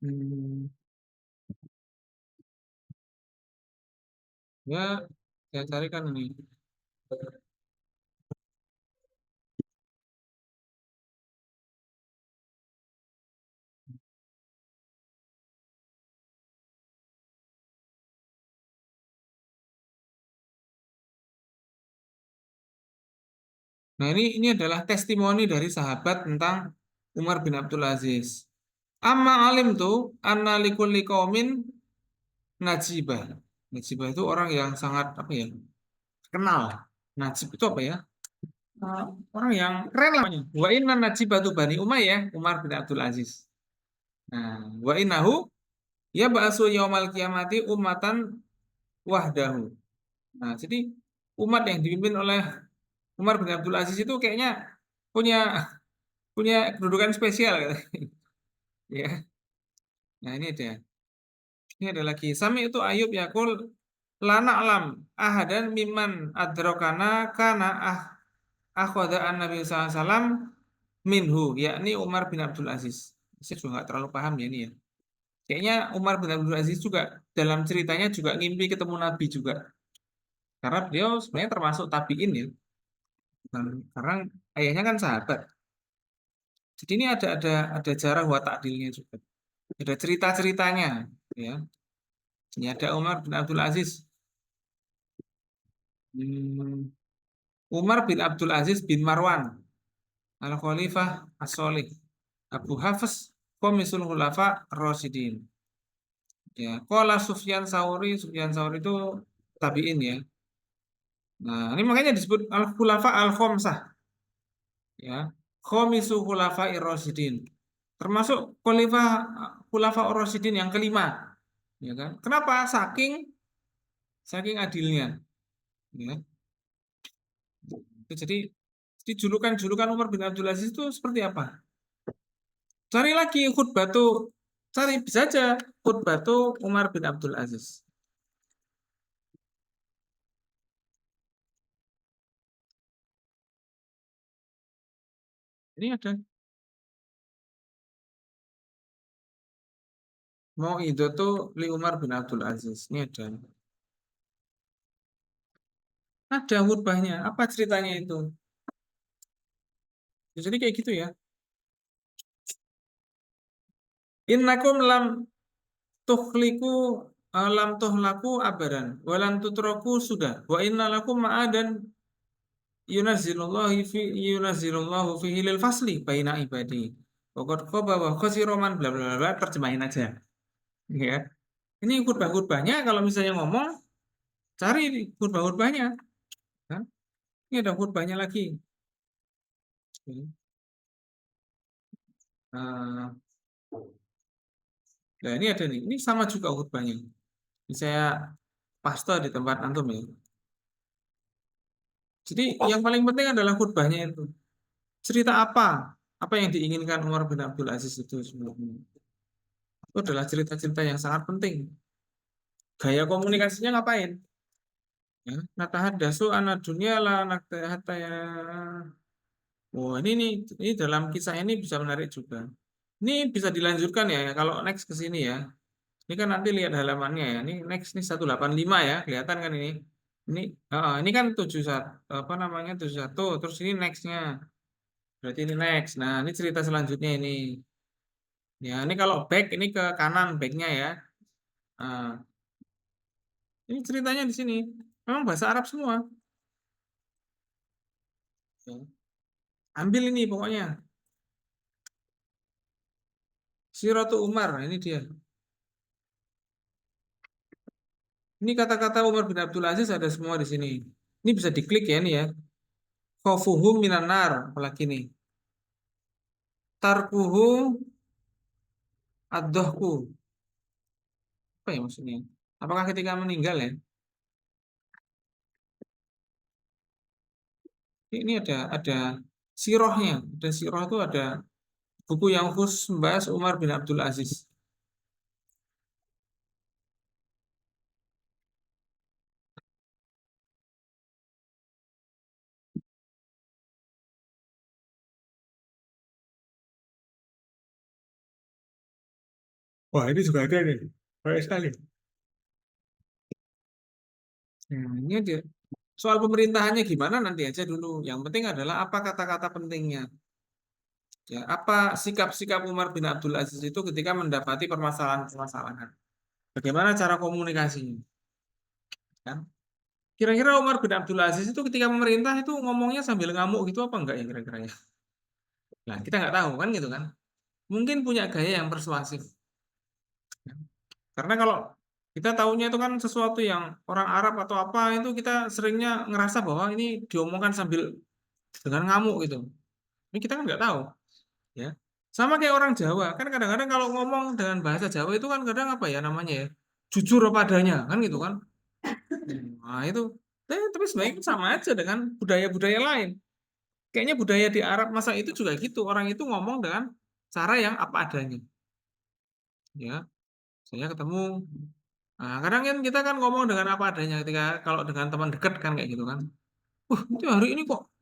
Hmm, ya, saya carikan ini. Nah, ini adalah testimoni dari sahabat tentang Umar bin Abdul Aziz. Amma alim tuh anna likulli qaumin najibah. Najibah itu orang yang sangat apa ya? Kenal. Najib itu apa ya? Eh, Orang yang keren lah. Wa inna najibatu Bani Umayyah Umar bin Abdul Aziz. Nah, wa innahu ya ba'su yaumal kiamati ummatan wahdahu. Nah, jadi umat yang dipimpin oleh Umar bin Abdul Aziz itu kayaknya punya punya kedudukan spesial gitu. Ya. Nah, ini dia. Ini ada lagi. Sami itu Ayub Yakul lana alam ahadan miman adrokana kana akhoda an Nabi SAW minhu yakni Umar bin Abdul Aziz. Saya juga nggak terlalu paham ya ini ya. Kayaknya Umar bin Abdul Aziz juga dalam ceritanya juga ngimpi ketemu Nabi juga. Karena beliau sebenarnya termasuk tabiin ya. Karena ayahnya kan sahabat. Jadi ini ada jarah wa ta'dilnya juga. Ada cerita-ceritanya ya. Ini ada Umar bin Abdul Aziz. Hmm, Umar bin Abdul Aziz bin Marwan Al-Khalifah As-Solih Abu Hafiz Komisul Khulafa Rasyidin. Ya, Qala Sufyan Sauri itu tabiin ya. Nah, ini makanya disebut Al-Khulafa Al-Khomsah ya. Khomisu Khulafa Ir-Rasyidin. Termasuk Khalifah Khulafa Ar-Rasyidin yang kelima, ya kan? Kenapa? Saking adilnya, ya. Jadi julukan-julukan Umar bin Abdul Aziz itu seperti apa? Cari lagi khutbatu, cari bisa aja khutbatu Umar bin Abdul Aziz. Ini ada mau itu tuh li Umar bin Abdul Aziz. Ini ada khutbahnya. Apa ceritanya itu? Jadi kayak gitu ya. Innakum tuhliku lam tuhlaku abadan walam tutraku sudah wa inna lakum ma'adan yunazzilullahu fihi lil fasli baina ibadi. Pokok khoba wa khosiro man bla bla bla terjemahin aja. Ya. Ini khutbah-khutbahnya kalau misalnya ngomong cari khutbah-khutbahnya kan? Ini ada khutbahnya lagi. Nah, nah, ini ada nih. Ini sama juga khutbahnya. Ini saya paste di tempat antum ya. Jadi yang paling penting adalah khutbahnya itu. Cerita apa? Apa yang diinginkan Umar bin Abdul Aziz itu sebenarnya? Itu adalah cerita-cerita yang sangat penting. Gaya komunikasinya ngapain? Ya, natahaddasu ana dunya la hatta ya. Oh, ini dalam kisah ini bisa menarik juga. Ini bisa dilanjutkan ya, kalau next ke sini ya. Ini kan nanti lihat halamannya ya. Ini next nih 185 ya, kelihatan kan ini. Ini kan 71 apa namanya 71. Terus ini nextnya. Berarti ini next. Nah, ini cerita selanjutnya ini. Ya, ini kalau back ini ke kanan backnya ya. Nah, ini ceritanya di sini. Memang bahasa Arab semua. Ya. Ambil ini pokoknya. Siratu Umar. Nah, ini dia. Ini kata-kata Umar bin Abdul Aziz ada semua di sini. Ini bisa diklik ya ini ya. Khaufuhum minan nar. Apalagi nih. Tarkuhu ad-dohku. Apa ya maksudnya? Apakah ketika meninggal ya? Ini ada sirohnya. Ada siroh itu ada buku yang khusus membahas Umar bin Abdul Aziz. Wah, ini juga ada nih. Banyak sekali. Nah, ini aja. Soal pemerintahannya gimana nanti aja dulu. Yang penting adalah apa kata-kata pentingnya. Ya, apa sikap-sikap Umar bin Abdul Aziz itu ketika mendapati permasalahan-permasalahan. Bagaimana cara komunikasinya, kan? Kira-kira Umar bin Abdul Aziz itu ketika memerintah itu ngomongnya sambil ngamuk gitu apa enggak ya kira-kira ya? Nah, kita nggak tahu kan gitu kan. Mungkin punya gaya yang persuasif. Karena kalau kita tahunya itu kan sesuatu yang orang Arab atau apa itu kita seringnya ngerasa bahwa ini diomongkan sambil dengan ngamuk gitu. Ini kita kan nggak tahu, ya. Sama kayak orang Jawa, kan kadang-kadang kalau ngomong dengan bahasa Jawa itu kan kadang apa ya namanya ya, jujur apa adanya, kan gitu kan. Nah itu, tapi sebenarnya itu sama aja dengan budaya-budaya lain. Kayaknya budaya di Arab masa itu juga gitu, orang itu ngomong dengan cara yang apa adanya, ya. Saya ketemu, nah, kadang kan kita kan ngomong dengan apa adanya ketika kalau dengan teman dekat kan kayak gitu kan. Itu hari ini kok,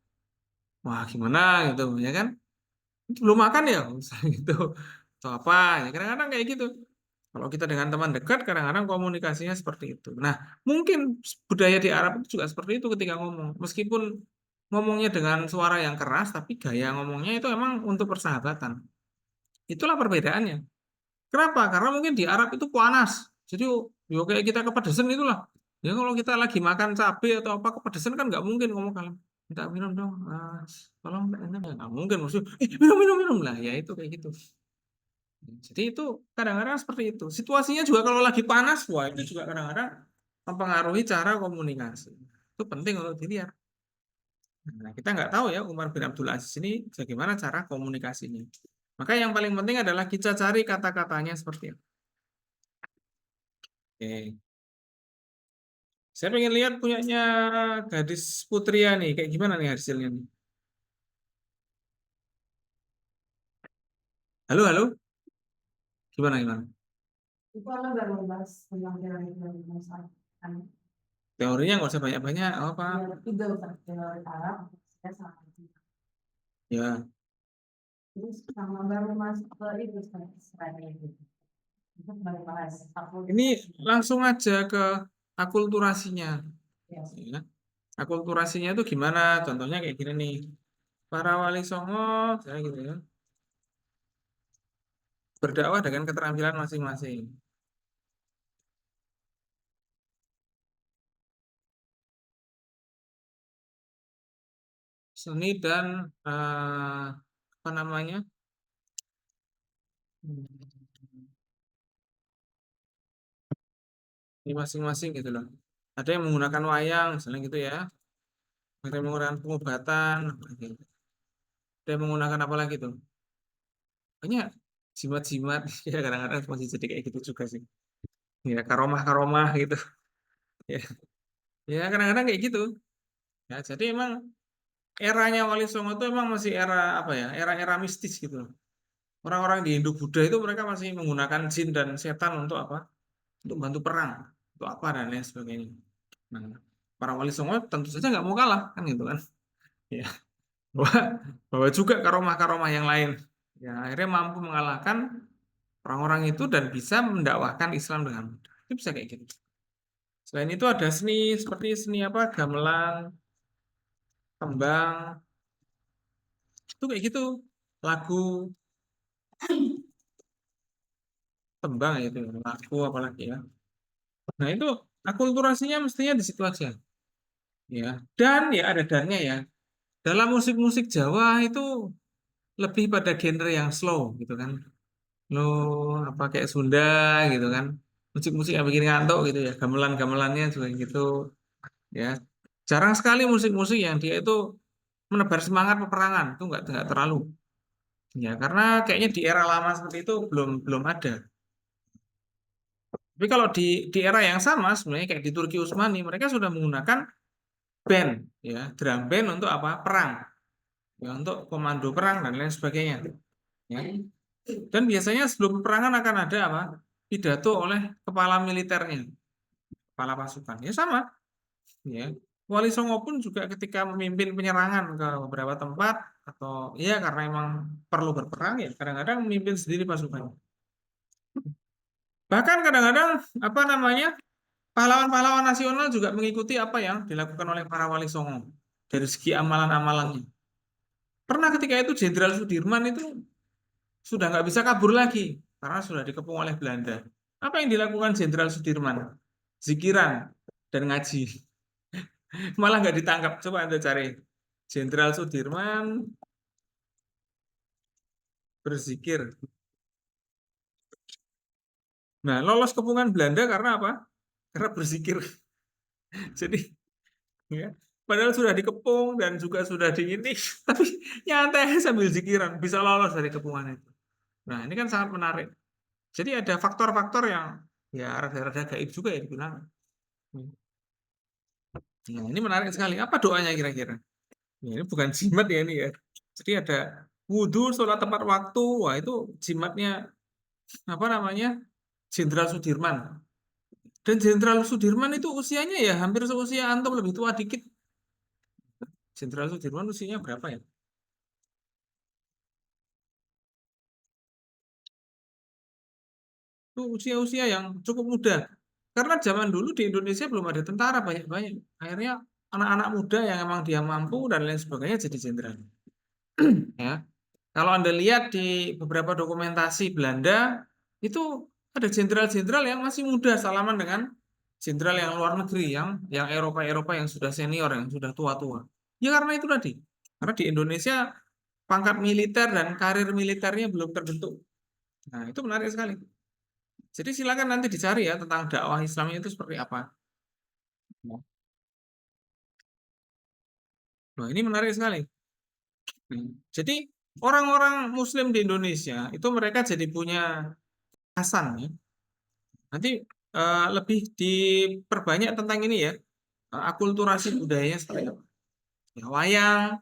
wah gimana gitu, ya kan. Belum makan ya misalnya gitu atau apa ya kadang-kadang kayak gitu kalau kita dengan teman dekat kadang-kadang komunikasinya seperti itu. Nah, mungkin budaya di Arab itu juga seperti itu ketika ngomong, meskipun ngomongnya dengan suara yang keras tapi gaya ngomongnya itu emang untuk persahabatan. Itulah perbedaannya. Kenapa? Karena mungkin di Arab itu panas, jadi yo kayak kita kepedesan itulah. Ya kalau kita lagi makan cabai atau apa kepedesan kan nggak mungkin ngomong kalau minta minum dong, tolong ini nggak mungkin maksud minum minum minum lah ya itu kayak gitu. Jadi itu kadang-kadang seperti itu. Situasinya juga kalau lagi panas, wah itu juga kadang-kadang mempengaruhi cara komunikasi. Itu penting untuk dilihat. Nah, kita nggak tahu ya Umar bin Abdul Aziz ini bagaimana cara komunikasinya. Maka yang paling penting adalah kita cari kata-katanya seperti apa. Oke. Saya pengen lihat punyanya gadis Putria nih, kayak gimana nih hasilnya nih. Halo, halo, gimana gimana? Itu orang nggak membahas tentang teori-teori masyarakat. Teorinya nggak usah banyak-banyak, apa? Ya, itu teori Arab, saya sangat Ya, terus sama baru masuk ke itu strategi itu. Itu baru bahas aku ini langsung aja ke akulturasinya. ya. Ya. Akulturasinya itu gimana? Contohnya kayak gini nih. Para wali songo, saya gitu ya, berdakwah dengan keterampilan masing-masing. Seni dan apa namanya? Ini masing-masing gitu loh. Ada yang menggunakan wayang, misalnya gitu ya. Ada yang menggunakan pengobatan, gitu. Ada yang menggunakan apa lagi tuh? Banyak jimat-jimat, ya kadang-kadang masih jadi kayak gitu juga sih. Ya karomah-karomah gitu. Ya, ya kadang-kadang kayak gitu. Ya, jadi emang eranya Wali Songo itu emang masih era apa ya? Era-era mistis gitu loh. Orang-orang di Hindu Buddha itu mereka masih menggunakan jin dan setan untuk apa? Untuk bantu perang. untuk apa dan lain sebagainya. Nah, para wali songo tentu saja nggak mau kalah kan gitu kan. Ya, bawa, bawa juga karomah-karomah yang lain. Ya, akhirnya mampu mengalahkan orang-orang itu dan bisa mendakwahkan Islam dengan mudah. Itu bisa kayak gitu. Selain itu ada seni seperti seni apa gamelan, tembang, itu kayak gitu. Lagu tembang ya itu, lagu apalagi ya. Nah, itu akulturasinya mestinya di situ aja. Ya. Dan ya ada dannya ya. Dalam musik-musik Jawa itu lebih pada genre yang slow gitu kan. Lo apa kayak Sunda gitu kan. Musik-musik yang bikin ngantuk gitu ya. Gamelan-gamelannya juga gitu ya. Jarang sekali musik-musik yang dia itu menebar semangat peperangan itu nggak terlalu. Ya, karena kayaknya di era lama seperti itu belum belum ada. Tapi kalau di era yang sama sebenarnya kayak di Turki Utsmani mereka sudah menggunakan band ya, drum band untuk apa? Perang. Ya, untuk komando perang dan lain sebagainya. Ya. Dan biasanya sebelum peperangan akan ada apa? Pidato oleh kepala militernya, kepala pasukan. Ya sama, ya. Wali Songo pun juga ketika memimpin penyerangan ke beberapa tempat atau ya karena emang perlu berperang ya kadang-kadang memimpin sendiri pasukan. Bahkan kadang-kadang apa namanya pahlawan-pahlawan nasional juga mengikuti apa yang dilakukan oleh para Wali Songo dari segi amalan-amalannya. Pernah ketika itu Jenderal Sudirman itu sudah nggak bisa kabur lagi karena sudah dikepung oleh Belanda. Apa yang dilakukan Jenderal Sudirman? Zikiran dan ngaji. Malah nggak ditangkap. Coba Anda cari. Jenderal Sudirman berzikir. Nah, lolos kepungan Belanda karena apa? Karena berzikir. Jadi, ya, padahal sudah dikepung dan juga sudah di ini, tapi nyantai sambil zikiran bisa lolos dari kepungan itu. Nah, ini kan sangat menarik. Jadi ada faktor-faktor yang ya rada-rada gaib juga ya dibilang. Nah, ini menarik sekali. Apa doanya kira-kira? Ya, ini bukan jimat ya ini ya. Jadi ada wudhu, sholat tepat waktu. Wah, itu jimatnya apa namanya? Jenderal Sudirman. Dan Jenderal Sudirman itu usianya ya hampir seusia antum lebih tua dikit. Jenderal Sudirman usianya berapa ya? Itu usia-usia yang cukup muda. Karena zaman dulu di Indonesia belum ada tentara banyak-banyak. Akhirnya anak-anak muda yang emang dia mampu dan lain sebagainya jadi jenderal. Ya. Kalau Anda lihat di beberapa dokumentasi Belanda, itu ada jenderal-jenderal yang masih muda salaman dengan jenderal yang luar negeri, yang Eropa-Eropa yang sudah senior, yang sudah tua-tua. Ya karena itu tadi. Karena di Indonesia pangkat militer dan karir militernya belum terbentuk. Nah, itu menarik sekali. Jadi silakan nanti dicari ya tentang dakwah Islamnya itu seperti apa. Nah, ini menarik sekali. Jadi orang-orang Muslim di Indonesia itu mereka jadi punya hasan ya. Nanti lebih diperbanyak tentang ini ya, akulturasi budayanya seperti apa. Ya, wayang,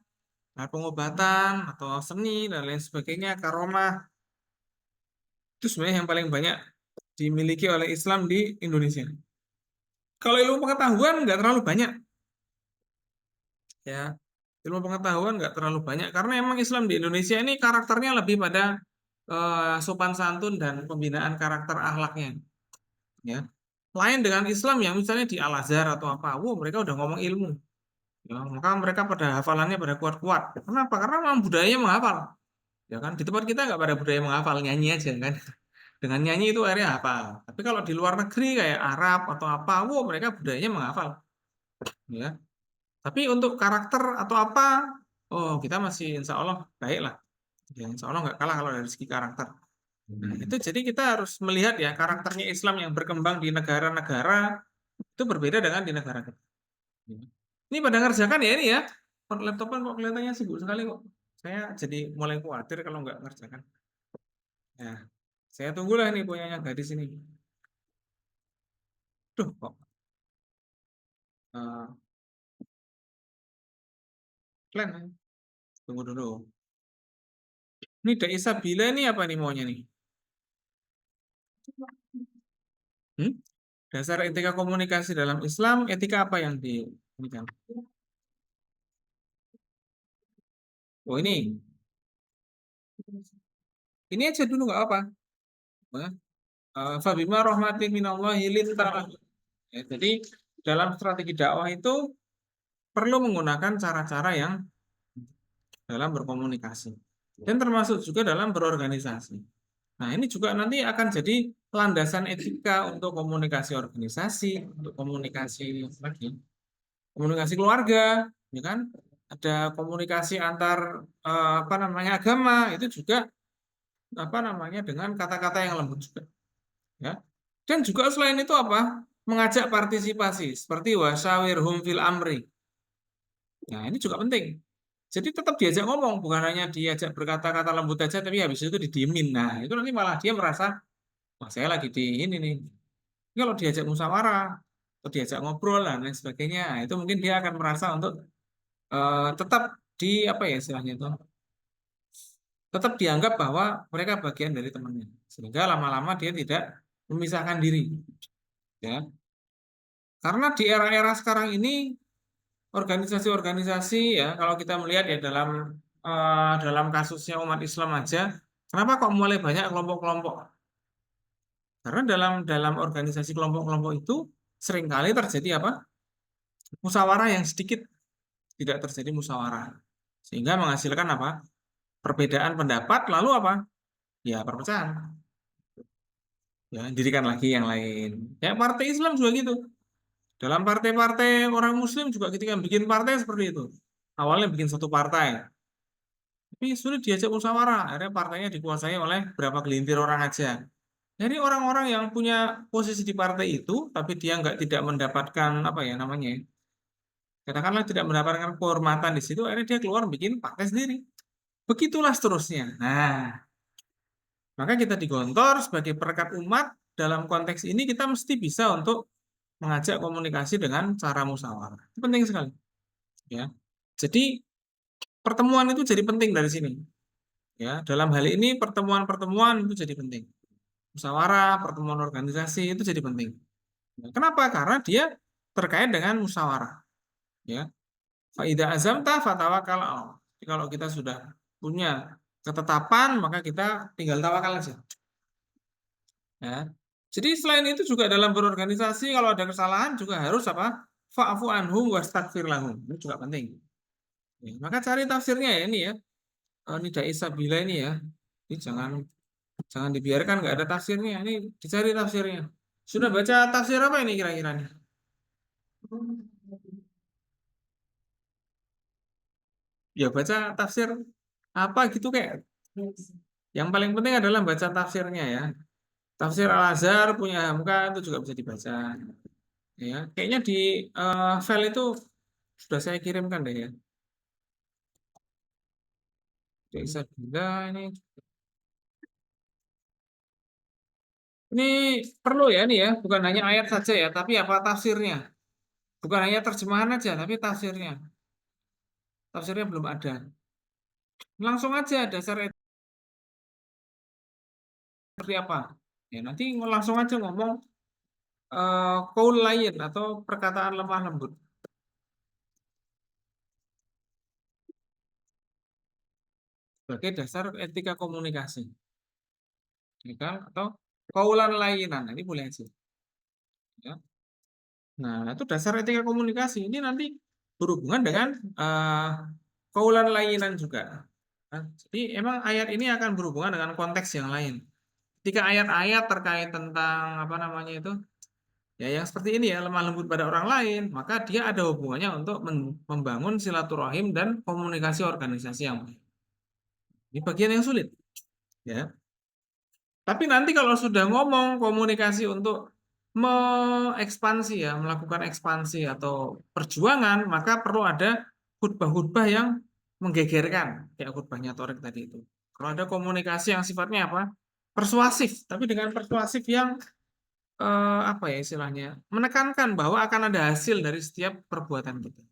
pengobatan atau seni dan lain sebagainya, karomah itu sebenarnya yang paling banyak dimiliki oleh Islam di Indonesia. Kalau ilmu pengetahuan nggak terlalu banyak, ya ilmu pengetahuan nggak terlalu banyak karena emang Islam di Indonesia ini karakternya lebih pada sopan santun dan pembinaan karakter akhlaknya, ya. Lain dengan Islam yang misalnya di Al Azhar atau apa, wow, mereka udah ngomong ilmu. Ya, maka mereka pada hafalannya pada kuat-kuat. Kenapa? Karena memang budayanya menghafal. Ya kan, di tempat kita nggak pada budaya menghafal, nyanyi aja kan. Dengan nyanyi itu akhirnya hafal. Tapi kalau di luar negeri kayak Arab atau apa, wow, mereka budayanya menghafal. Ya. Tapi untuk karakter atau apa, oh kita masih insya Allah baik lah. Ya, insya Allah nggak kalah kalau dari segi karakter. Nah, itu jadi kita harus melihat ya karakternya Islam yang berkembang di negara-negara itu berbeda dengan di negara kita. Ini pada ngerjakan ya ini ya. Laptopan kok kelihatannya sibuk sekali kok. Saya jadi mulai khawatir kalau nggak ngerjakan. Nah, saya tunggulah ini punyanya gadis ini. Duh, kok eh, plan ya? Tunggu dulu. Ini Dai Sabila ini apa nih maunya nih? Hmm? Dasar etika komunikasi dalam Islam, etika apa yang diberikan? Oh ini aja dulu nggak apa. Ya. Fabima rahmatin minallahi linta. Ya, jadi dalam strategi dakwah itu perlu menggunakan cara-cara yang dalam berkomunikasi dan termasuk juga dalam berorganisasi. Nah, ini juga nanti akan jadi landasan etika untuk komunikasi organisasi, untuk komunikasi lagi, komunikasi keluarga, ya kan? Ada komunikasi antar apa namanya agama itu juga apa namanya dengan kata-kata yang lembut juga, ya. Dan juga selain itu apa? Mengajak partisipasi seperti wasyawirhum fil amri. Nah, ini juga penting. Jadi tetap diajak ngomong, bukan hanya diajak berkata-kata lembut aja, tapi habis itu didiemin. Nah, itu nanti malah dia merasa, wah saya lagi di ini nih. Ini kalau diajak musyawarah, atau diajak ngobrol, dan lain sebagainya, nah, itu mungkin dia akan merasa untuk tetap di, apa ya istilahnya itu, tetap dianggap bahwa mereka bagian dari temannya. Sehingga lama-lama dia tidak memisahkan diri. Ya. Karena di era-era sekarang ini, organisasi-organisasi ya kalau kita melihat ya dalam kasusnya umat Islam aja, kenapa kok mulai banyak kelompok-kelompok? Karena dalam organisasi kelompok-kelompok itu seringkali terjadi apa? Musyawarah yang sedikit, tidak terjadi musyawarah. Sehingga menghasilkan apa? Perbedaan pendapat lalu apa? Ya perpecahan. Ya, dirikan lagi yang lain. Ya partai Islam juga gitu. Dalam partai-partai orang Muslim juga ketika bikin partai seperti itu. Awalnya bikin satu partai, tapi sulit diajak musyawarah. Akhirnya partainya dikuasai oleh berapa gelintir orang aja. Jadi orang-orang yang punya posisi di partai itu, tapi dia nggak tidak mendapatkan apa ya namanya, ya, katakanlah tidak mendapatkan kehormatan di situ, akhirnya dia keluar bikin partai sendiri. Begitulah seterusnya. Nah, maka kita digontor sebagai perekat umat dalam konteks ini kita mesti bisa untuk mengajak komunikasi dengan cara musyawarah. Itu penting sekali. Ya, jadi pertemuan itu jadi penting dari sini. Ya, dalam hal ini pertemuan-pertemuan itu jadi penting. Musyawarah, pertemuan organisasi itu jadi penting. Kenapa? Karena dia terkait dengan musyawarah. Ya, faida azamta fatawakal Allah. Jadi kalau kita sudah punya ketetapan, maka kita tinggal tawakal aja. Ya. Jadi selain itu juga dalam berorganisasi, kalau ada kesalahan juga harus apa? Fa'fu anhum wastaghfir lahum. Ini juga penting. Ya, maka cari tafsirnya ya ini ya. Nidai Sabila ini ya. Ini jangan dibiarkan nggak ada tafsirnya. Ini dicari tafsirnya. Sudah baca tafsir apa ini kira-kira nih? Ya baca tafsir apa gitu kayak. Yang paling penting adalah baca tafsirnya ya. Tafsir Al-Azhar punya Hamka itu juga bisa dibaca. Ya, kayaknya di file itu sudah saya kirimkan deh ya. Nidai Sabila ini perlu ya ini ya, bukan hanya ayat saja ya, tapi apa tafsirnya. Bukan hanya terjemahan aja, tapi tafsirnya. Tafsirnya belum ada. Langsung aja dasar seperti apa. Ya, nanti langsung aja ngomong qaul lain atau perkataan lemah lembut sebagai dasar etika komunikasi. Ya kan? Atau qaulan lainan. Nah, ini boleh aja. Ya. Nah, itu dasar etika komunikasi. Ini nanti berhubungan dengan qaulan lainan juga. Nah, jadi emang ayat ini akan berhubungan dengan konteks yang lain. Ketika ayat-ayat terkait tentang apa namanya itu, ya yang seperti ini ya lemah lembut pada orang lain, maka dia ada hubungannya untuk membangun silaturahim dan komunikasi organisasi yang baik. Ini bagian yang sulit, ya. Tapi nanti kalau sudah ngomong komunikasi untuk mengekspansi ya, melakukan ekspansi atau perjuangan, maka perlu ada khutbah-khutbah yang menggegerkan, kayak khutbahnya Torik tadi itu. Kalau ada komunikasi yang sifatnya apa? Persuasif, tapi dengan persuasif yang apa ya istilahnya? Menekankan bahwa akan ada hasil dari setiap perbuatan kita.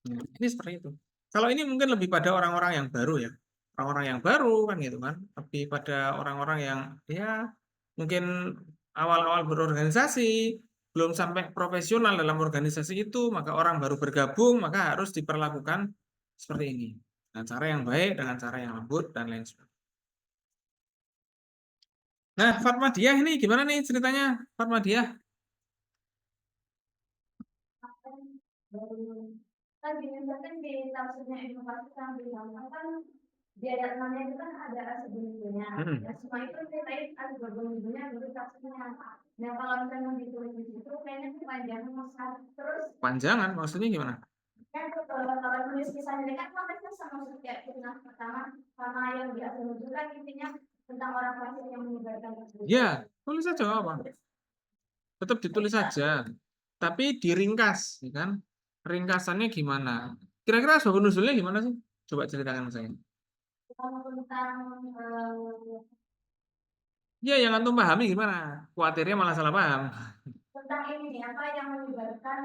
Ya, ini seperti itu. Kalau ini mungkin lebih pada orang-orang yang baru ya. Orang-orang yang baru kan gitu kan. Lebih pada orang-orang yang ya mungkin awal-awal berorganisasi belum sampai profesional dalam organisasi itu, maka orang baru bergabung, maka harus diperlakukan seperti ini. Dengan cara yang baik, dengan cara yang lembut, dan lain sebagainya. Nah, Fatmadiah ini gimana nih ceritanya, Fatmadiah? Kan misalkan di tafsirnya Ibnu Katsir kan bilang kan di ayat 6 itu kan ada sebelumnya. Ya semua itu ceritain ada berbunyinya dari tafsirnya. Nah kalau misalnya ditulis di situ kayaknya kepanjangan masa terus Panjangan, maksudnya gimana? kan kalau tulis kisah ini kan konteksnya sama setiap kisah pertama sama yang di akhir itu kan intinya tentang orang fasik yang menyebarkan tersebut. Ya, tulis saja apa? Tetap ditulis saja, tapi diringkas, ya kan? Ringkasannya gimana? Kira-kira asbab nuzulnya gimana sih? Coba ceritakan saya. Tentang Ya, yang antum pahami gimana? Khawatirnya malah salah paham. tentang ini apa yang menyebabkan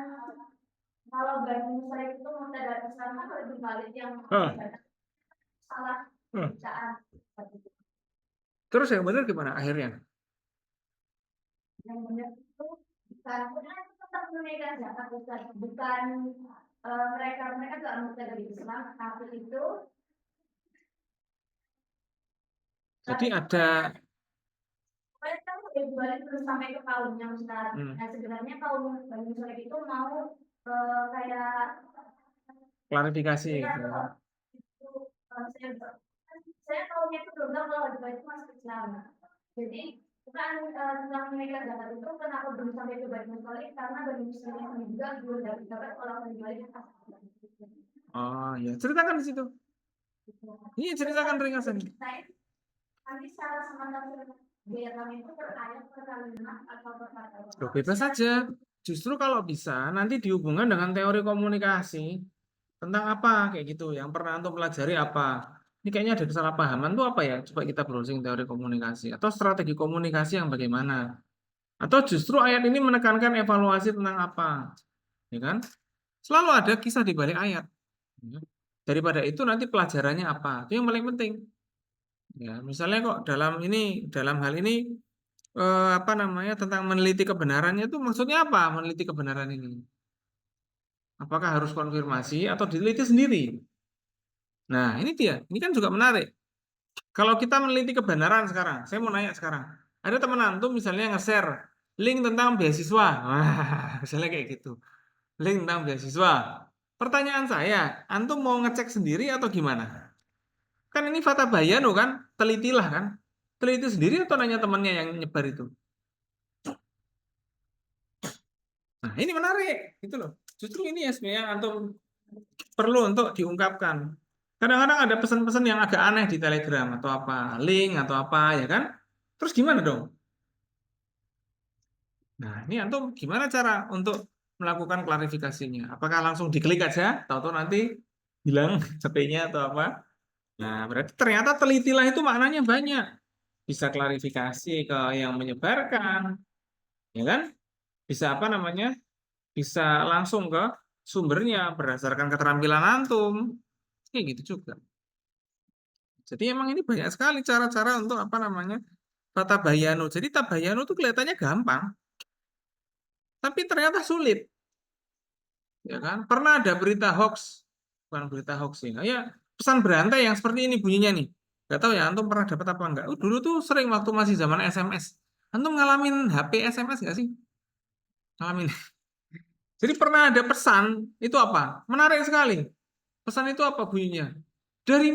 kalau Bani Israil itu mubtada besar kan lebih valid yang salah bacaan. Terus yang benar gimana akhirnya? Yang benar itu bukan tetap menunaikan zakat bukan mereka juga mubtada Islam tapi itu Jadi ada mereka balik belum sampai ke kaumnya Ustaz. Nah sebenarnya kaum Bani Israil itu mau kayak klarifikasi gitu. Saya tahunya itu belum tahu kalau itu masih Islam. Jadi bukan tentang memegang zakat itu kenapa belum sampai ke Bani Muslim karena Bani Muslim yang juga belum dapat zakat orang Bani Oh ya, ceritakan di situ. Iya, ceritakan ringkasan. Nanti secara semata biar kami itu per ayat per kalimat atau per kata. Bebas saja. Justru kalau bisa nanti dihubungkan dengan teori komunikasi tentang apa kayak gitu. Yang pernah antum pelajari apa? Ini kayaknya ada kesalahpahaman tuh apa ya? Coba kita browsing teori komunikasi atau strategi komunikasi yang bagaimana? Atau justru ayat ini menekankan evaluasi tentang apa? Ya kan? Selalu ada kisah di balik ayat. Ya. Daripada itu nanti pelajarannya apa? Itu yang paling penting. Ya, misalnya kok dalam hal ini apa namanya tentang meneliti kebenarannya itu maksudnya apa? Meneliti kebenaran ini. Apakah harus konfirmasi atau diteliti sendiri? Nah, ini dia. Ini kan juga menarik. Kalau kita meneliti kebenaran sekarang, saya mau nanya sekarang. Ada teman antum misalnya nge-share link tentang beasiswa. Wah, misalnya kayak gitu. Link tentang beasiswa. Pertanyaan saya, antum mau ngecek sendiri atau gimana? Kan ini fata bayanu kan? Telitilah kan? Teliti sendiri atau nanya temannya yang nyebar itu? Nah, ini menarik, gitu loh. Justru ini ya sebenarnya antum perlu untuk diungkapkan. Kadang-kadang ada pesan-pesan yang agak aneh di Telegram atau apa, link atau apa, ya kan? Terus gimana dong? Nah, ini antum gimana cara untuk melakukan klarifikasinya? Apakah langsung diklik aja, tahu-tahu nanti hilang HP-nya atau apa? Nah, berarti ternyata telitilah itu maknanya banyak. Bisa klarifikasi ke yang menyebarkan, ya kan? Bisa apa namanya? Bisa langsung ke sumbernya berdasarkan keterampilan antum. Kayak gitu juga. Jadi emang ini banyak sekali cara-cara untuk apa namanya? Tatabayanu. Jadi tabayanu itu kelihatannya gampang, tapi ternyata sulit, ya kan? Pernah ada berita hoax, bukan berita hoax sih. Ya, pesan berantai yang seperti ini bunyinya nih. Gak tahu ya, antum pernah dapat apa enggak? Dulu tuh sering waktu masih zaman SMS. Antum ngalamin HP SMS nggak sih? Ngalamin. Jadi pernah ada pesan, itu apa? Menarik sekali. Pesan itu apa bunyinya? Dari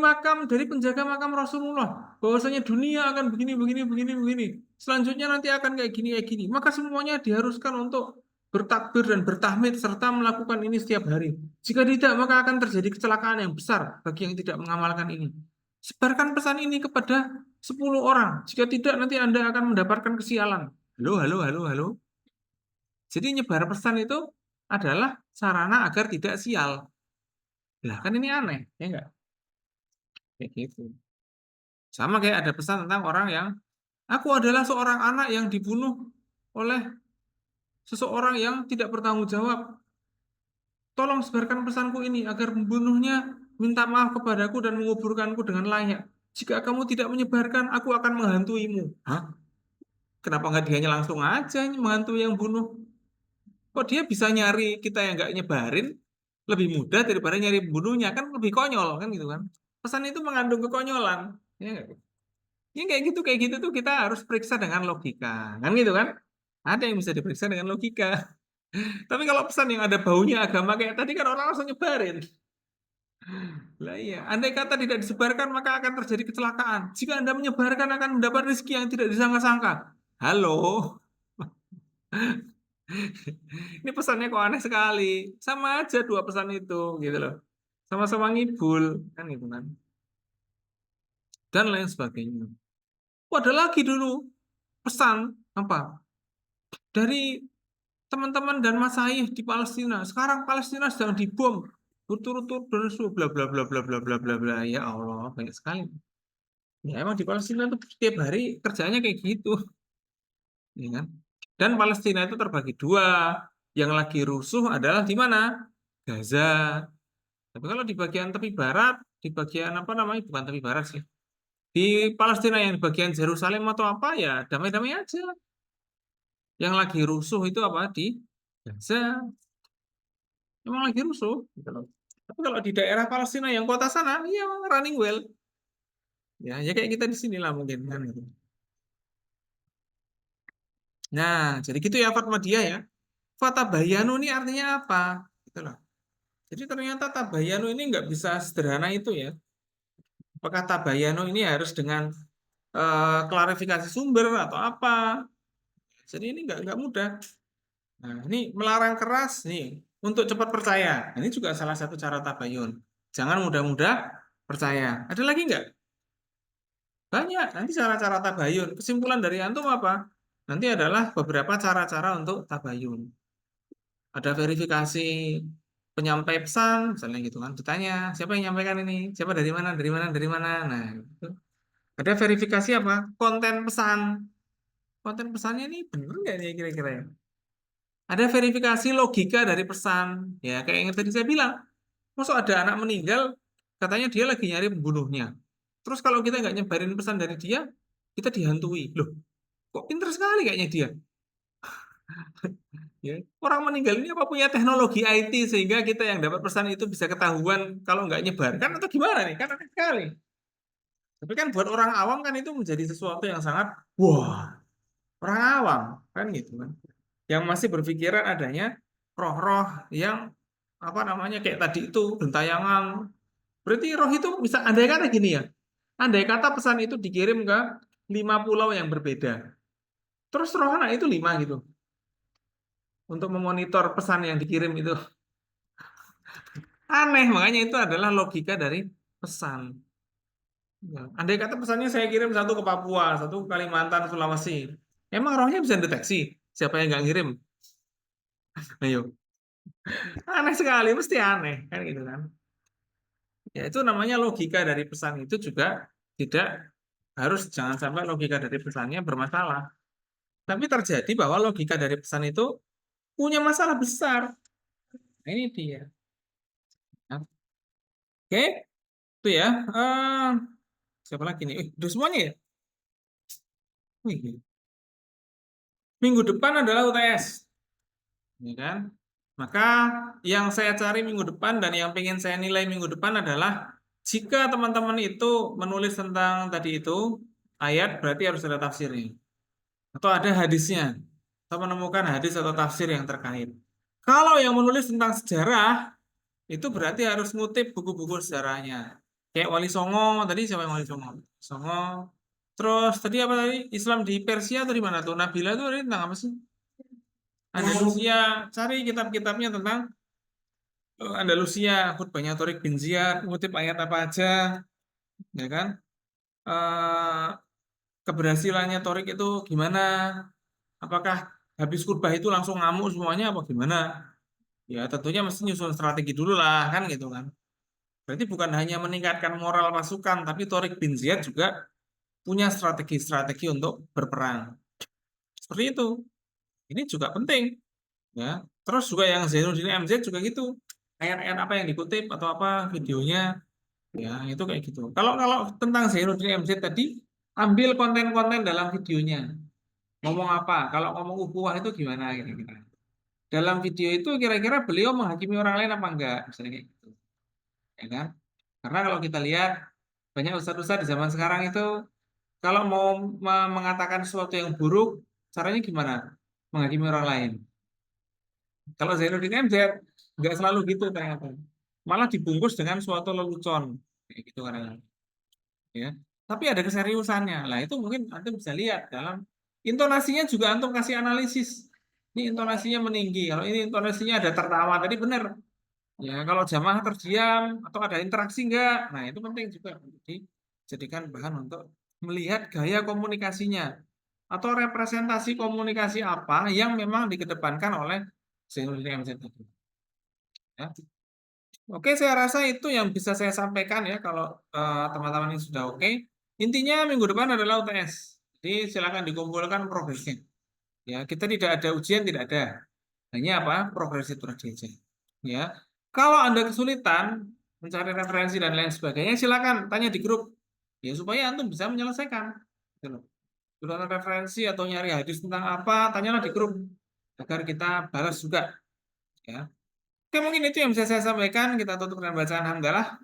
penjaga makam Rasulullah, bahwasanya dunia akan begini, begini, begini, begini. Selanjutnya nanti akan kayak gini, kayak gini. Maka semuanya diharuskan untuk bertakbir dan bertahmid serta melakukan ini setiap hari. Jika tidak, maka akan terjadi kecelakaan yang besar bagi yang tidak mengamalkan ini. Sebarkan pesan ini kepada 10 orang. Jika tidak, nanti Anda akan mendapatkan kesialan. Halo, halo, halo, halo. Jadi nyebar pesan itu adalah sarana agar tidak sial. Lah kan ini aneh, ya enggak? Kayak gitu. Sama kayak ada pesan tentang orang yang aku adalah seorang anak yang dibunuh oleh seseorang yang tidak bertanggung jawab. Tolong sebarkan pesanku ini agar pembunuhnya minta maaf kepadaku dan menguburkanku dengan layak. Jika kamu tidak menyebarkan, aku akan menghantuimu. Hah? Kenapa nggak dianya langsung aja menghantui yang bunuh? Kok dia bisa nyari kita yang nggak nyebarin lebih mudah daripada nyari pembunuhnya, kan lebih konyol kan gitu kan. Pesan itu mengandung kekonyolan. Ya nggak? Ya kayak gitu tuh kita harus periksa dengan logika. Kan gitu kan? Ada yang bisa diperiksa dengan logika. Tapi kalau pesan yang ada baunya agama kayak tadi kan orang langsung nyebarin. Lah iya, andai kata tidak disebarkan maka akan terjadi kecelakaan. Jika Anda menyebarkan akan mendapat rezeki yang tidak disangka-sangka. Halo, ini pesannya kok aneh sekali. Sama aja dua pesan itu, gitu loh. Sama-sama ngibul, kan gitu kan. Dan lain sebagainya. Oh, ada lagi dulu pesan apa dari teman-teman dan masyayikh di Palestina. Sekarang Palestina sedang dibom berturut-turut dan bla bla bla bla bla bla bla bla. Ya Allah, banyak sekali. Ya emang di Palestina tuh setiap hari kerjanya kayak gitu, ya kan? Dan Palestina itu terbagi dua. Yang lagi rusuh adalah di mana? Gaza. Tapi kalau di bagian tepi barat, di bagian apa namanya? Bukan tepi barat sih. Di Palestina yang di bagian Yerusalem atau apa ya damai-damai aja. Yang lagi rusuh itu apa di Gaza. Emang lagi rusuh, gitu loh. Tapi kalau di daerah Palestina yang kota sana, ya running well. Ya, ya kayak kita di sini lah mungkin kan gitu. Nah, jadi gitu ya Fatma dia ya. Fata bayanu ini artinya apa? Gitu loh. Jadi ternyata tabayanu ini nggak bisa sederhana itu ya. Apakah tabayanu ini harus dengan klarifikasi sumber atau apa? Jadi ini nggak mudah. Nah, ini melarang keras nih untuk cepat percaya. Ini juga salah satu cara tabayun. Jangan mudah-mudah percaya. Ada lagi nggak? Banyak. Nanti cara-cara tabayun. Kesimpulan dari antum apa? Nanti adalah beberapa cara-cara untuk tabayun. Ada verifikasi penyampai pesan, misalnya gitu kan. Ditanya, siapa yang nyampaikan ini? Siapa dari mana? Dari mana? Dari mana? Nah, gitu. Ada verifikasi apa? Konten pesan. Konten pesannya ini bener nggak nih kira-kira ya? Ada verifikasi logika dari pesan. Ya, kayak yang tadi saya bilang. Maksud ada anak meninggal, katanya dia lagi nyari pembunuhnya. Terus kalau kita nggak nyebarin pesan dari dia, kita dihantui. Loh, kok pinter sekali kayaknya dia. Ya. Orang meninggal ini apa punya teknologi IT sehingga kita yang dapat pesan itu bisa ketahuan kalau nggak nyebarkan atau gimana nih? Kan aneh sekali. Tapi kan buat orang awam kan itu menjadi sesuatu yang sangat wah, orang awam kan gitu kan. Yang masih berpikiran adanya roh-roh yang apa namanya kayak tadi itu gentayangan. Berarti roh itu bisa andai kata gini ya. Andai kata pesan itu dikirim ke 5 pulau yang berbeda. Terus roh anak itu 5 gitu untuk memonitor pesan yang dikirim itu. Aneh, makanya itu adalah logika dari pesan. Ya. Andai kata pesannya saya kirim satu ke Papua, satu ke Kalimantan, Sulawesi. Emang rohnya bisa deteksi siapa yang nggak ngirim? Ayo, aneh sekali, mesti aneh kan gitu kan? Ya itu namanya logika dari pesan itu juga tidak harus jangan sampai logika dari pesannya bermasalah. Tapi terjadi bahwa logika dari pesan itu punya masalah besar. Nah, ini dia. Oke, itu ya. Eh, siapa lagi nih? Udah semuanya ya? Wih, minggu depan adalah UTS, ya kan? Maka yang saya cari minggu depan dan yang pengen saya nilai minggu depan adalah jika teman-teman itu menulis tentang tadi itu ayat berarti harus ada tafsirnya atau ada hadisnya atau menemukan hadis atau tafsir yang terkait. Kalau yang menulis tentang sejarah itu berarti harus ngutip buku-buku sejarahnya. Kayak Wali Songo, tadi siapa yang Wali Songo? Songo. Terus tadi apa tadi? Islam di Persia atau di mana tuh? Nabila itu tadi tentang apa sih? Andalusia. Cari kitab-kitabnya tentang Andalusia, khutbahnya Thareq bin Ziyad, ngutip ayat apa aja, ya kan? Eh, keberhasilannya Thareq itu gimana? Apakah habis khutbah itu langsung ngamuk semuanya apa gimana? Ya tentunya mesti nyusun strategi dulu lah, kan gitu kan? Berarti bukan hanya meningkatkan moral pasukan, tapi Thareq bin Ziyad juga punya strategi-strategi untuk berperang. Seperti itu. Ini juga penting, ya. Terus juga yang Zainuddin MZ juga gitu. Ayat-ayat apa yang dikutip atau apa videonya, ya itu kayak gitu. Kalau kalau tentang Zainuddin MZ tadi, ambil konten-konten dalam videonya. Ngomong apa? Kalau ngomong ukhuwah itu gimana kira-kira? dalam video itu kira-kira beliau menghakimi orang lain apa enggak, misalnya kayak gitu. Ya kan? Karena kalau kita lihat banyak ustadz-ustadz di zaman sekarang itu kalau mau mengatakan sesuatu yang buruk, caranya gimana? Menghakimi orang lain. Kalau Zainuddin MZ nggak selalu gitu ternyata. Malah dibungkus dengan suatu lelucon kayak gitu kadang, ya. Tapi ada keseriusannya. Lah itu mungkin antum bisa lihat dalam intonasinya juga antum kasih analisis. Ini intonasinya meninggi. Kalau ini intonasinya ada tertawa tadi benar. Ya, kalau jamaah terdiam atau ada interaksi enggak? Nah, itu penting juga untuk dijadikan bahan untuk melihat gaya komunikasinya atau representasi komunikasi apa yang memang dikedepankan oleh Zainuddin MZ tadi. Ya. Oke, saya rasa itu yang bisa saya sampaikan ya kalau teman-teman ini sudah oke. Intinya minggu depan adalah UTS. Jadi silakan dikumpulkan progresnya. Ya, kita tidak ada ujian, tidak ada. Hanya apa? Progres itu aja. Ya. Kalau Anda kesulitan mencari referensi dan lain sebagainya, silakan tanya di grup. Ya, supaya antum bisa menyelesaikan. Gitu loh. Kesulitan referensi atau nyari hadis tentang apa, tanyalah di grup agar kita balas juga. Ya. Oke, mungkin itu yang bisa saya sampaikan. Kita tutup dengan bacaan hamdalah.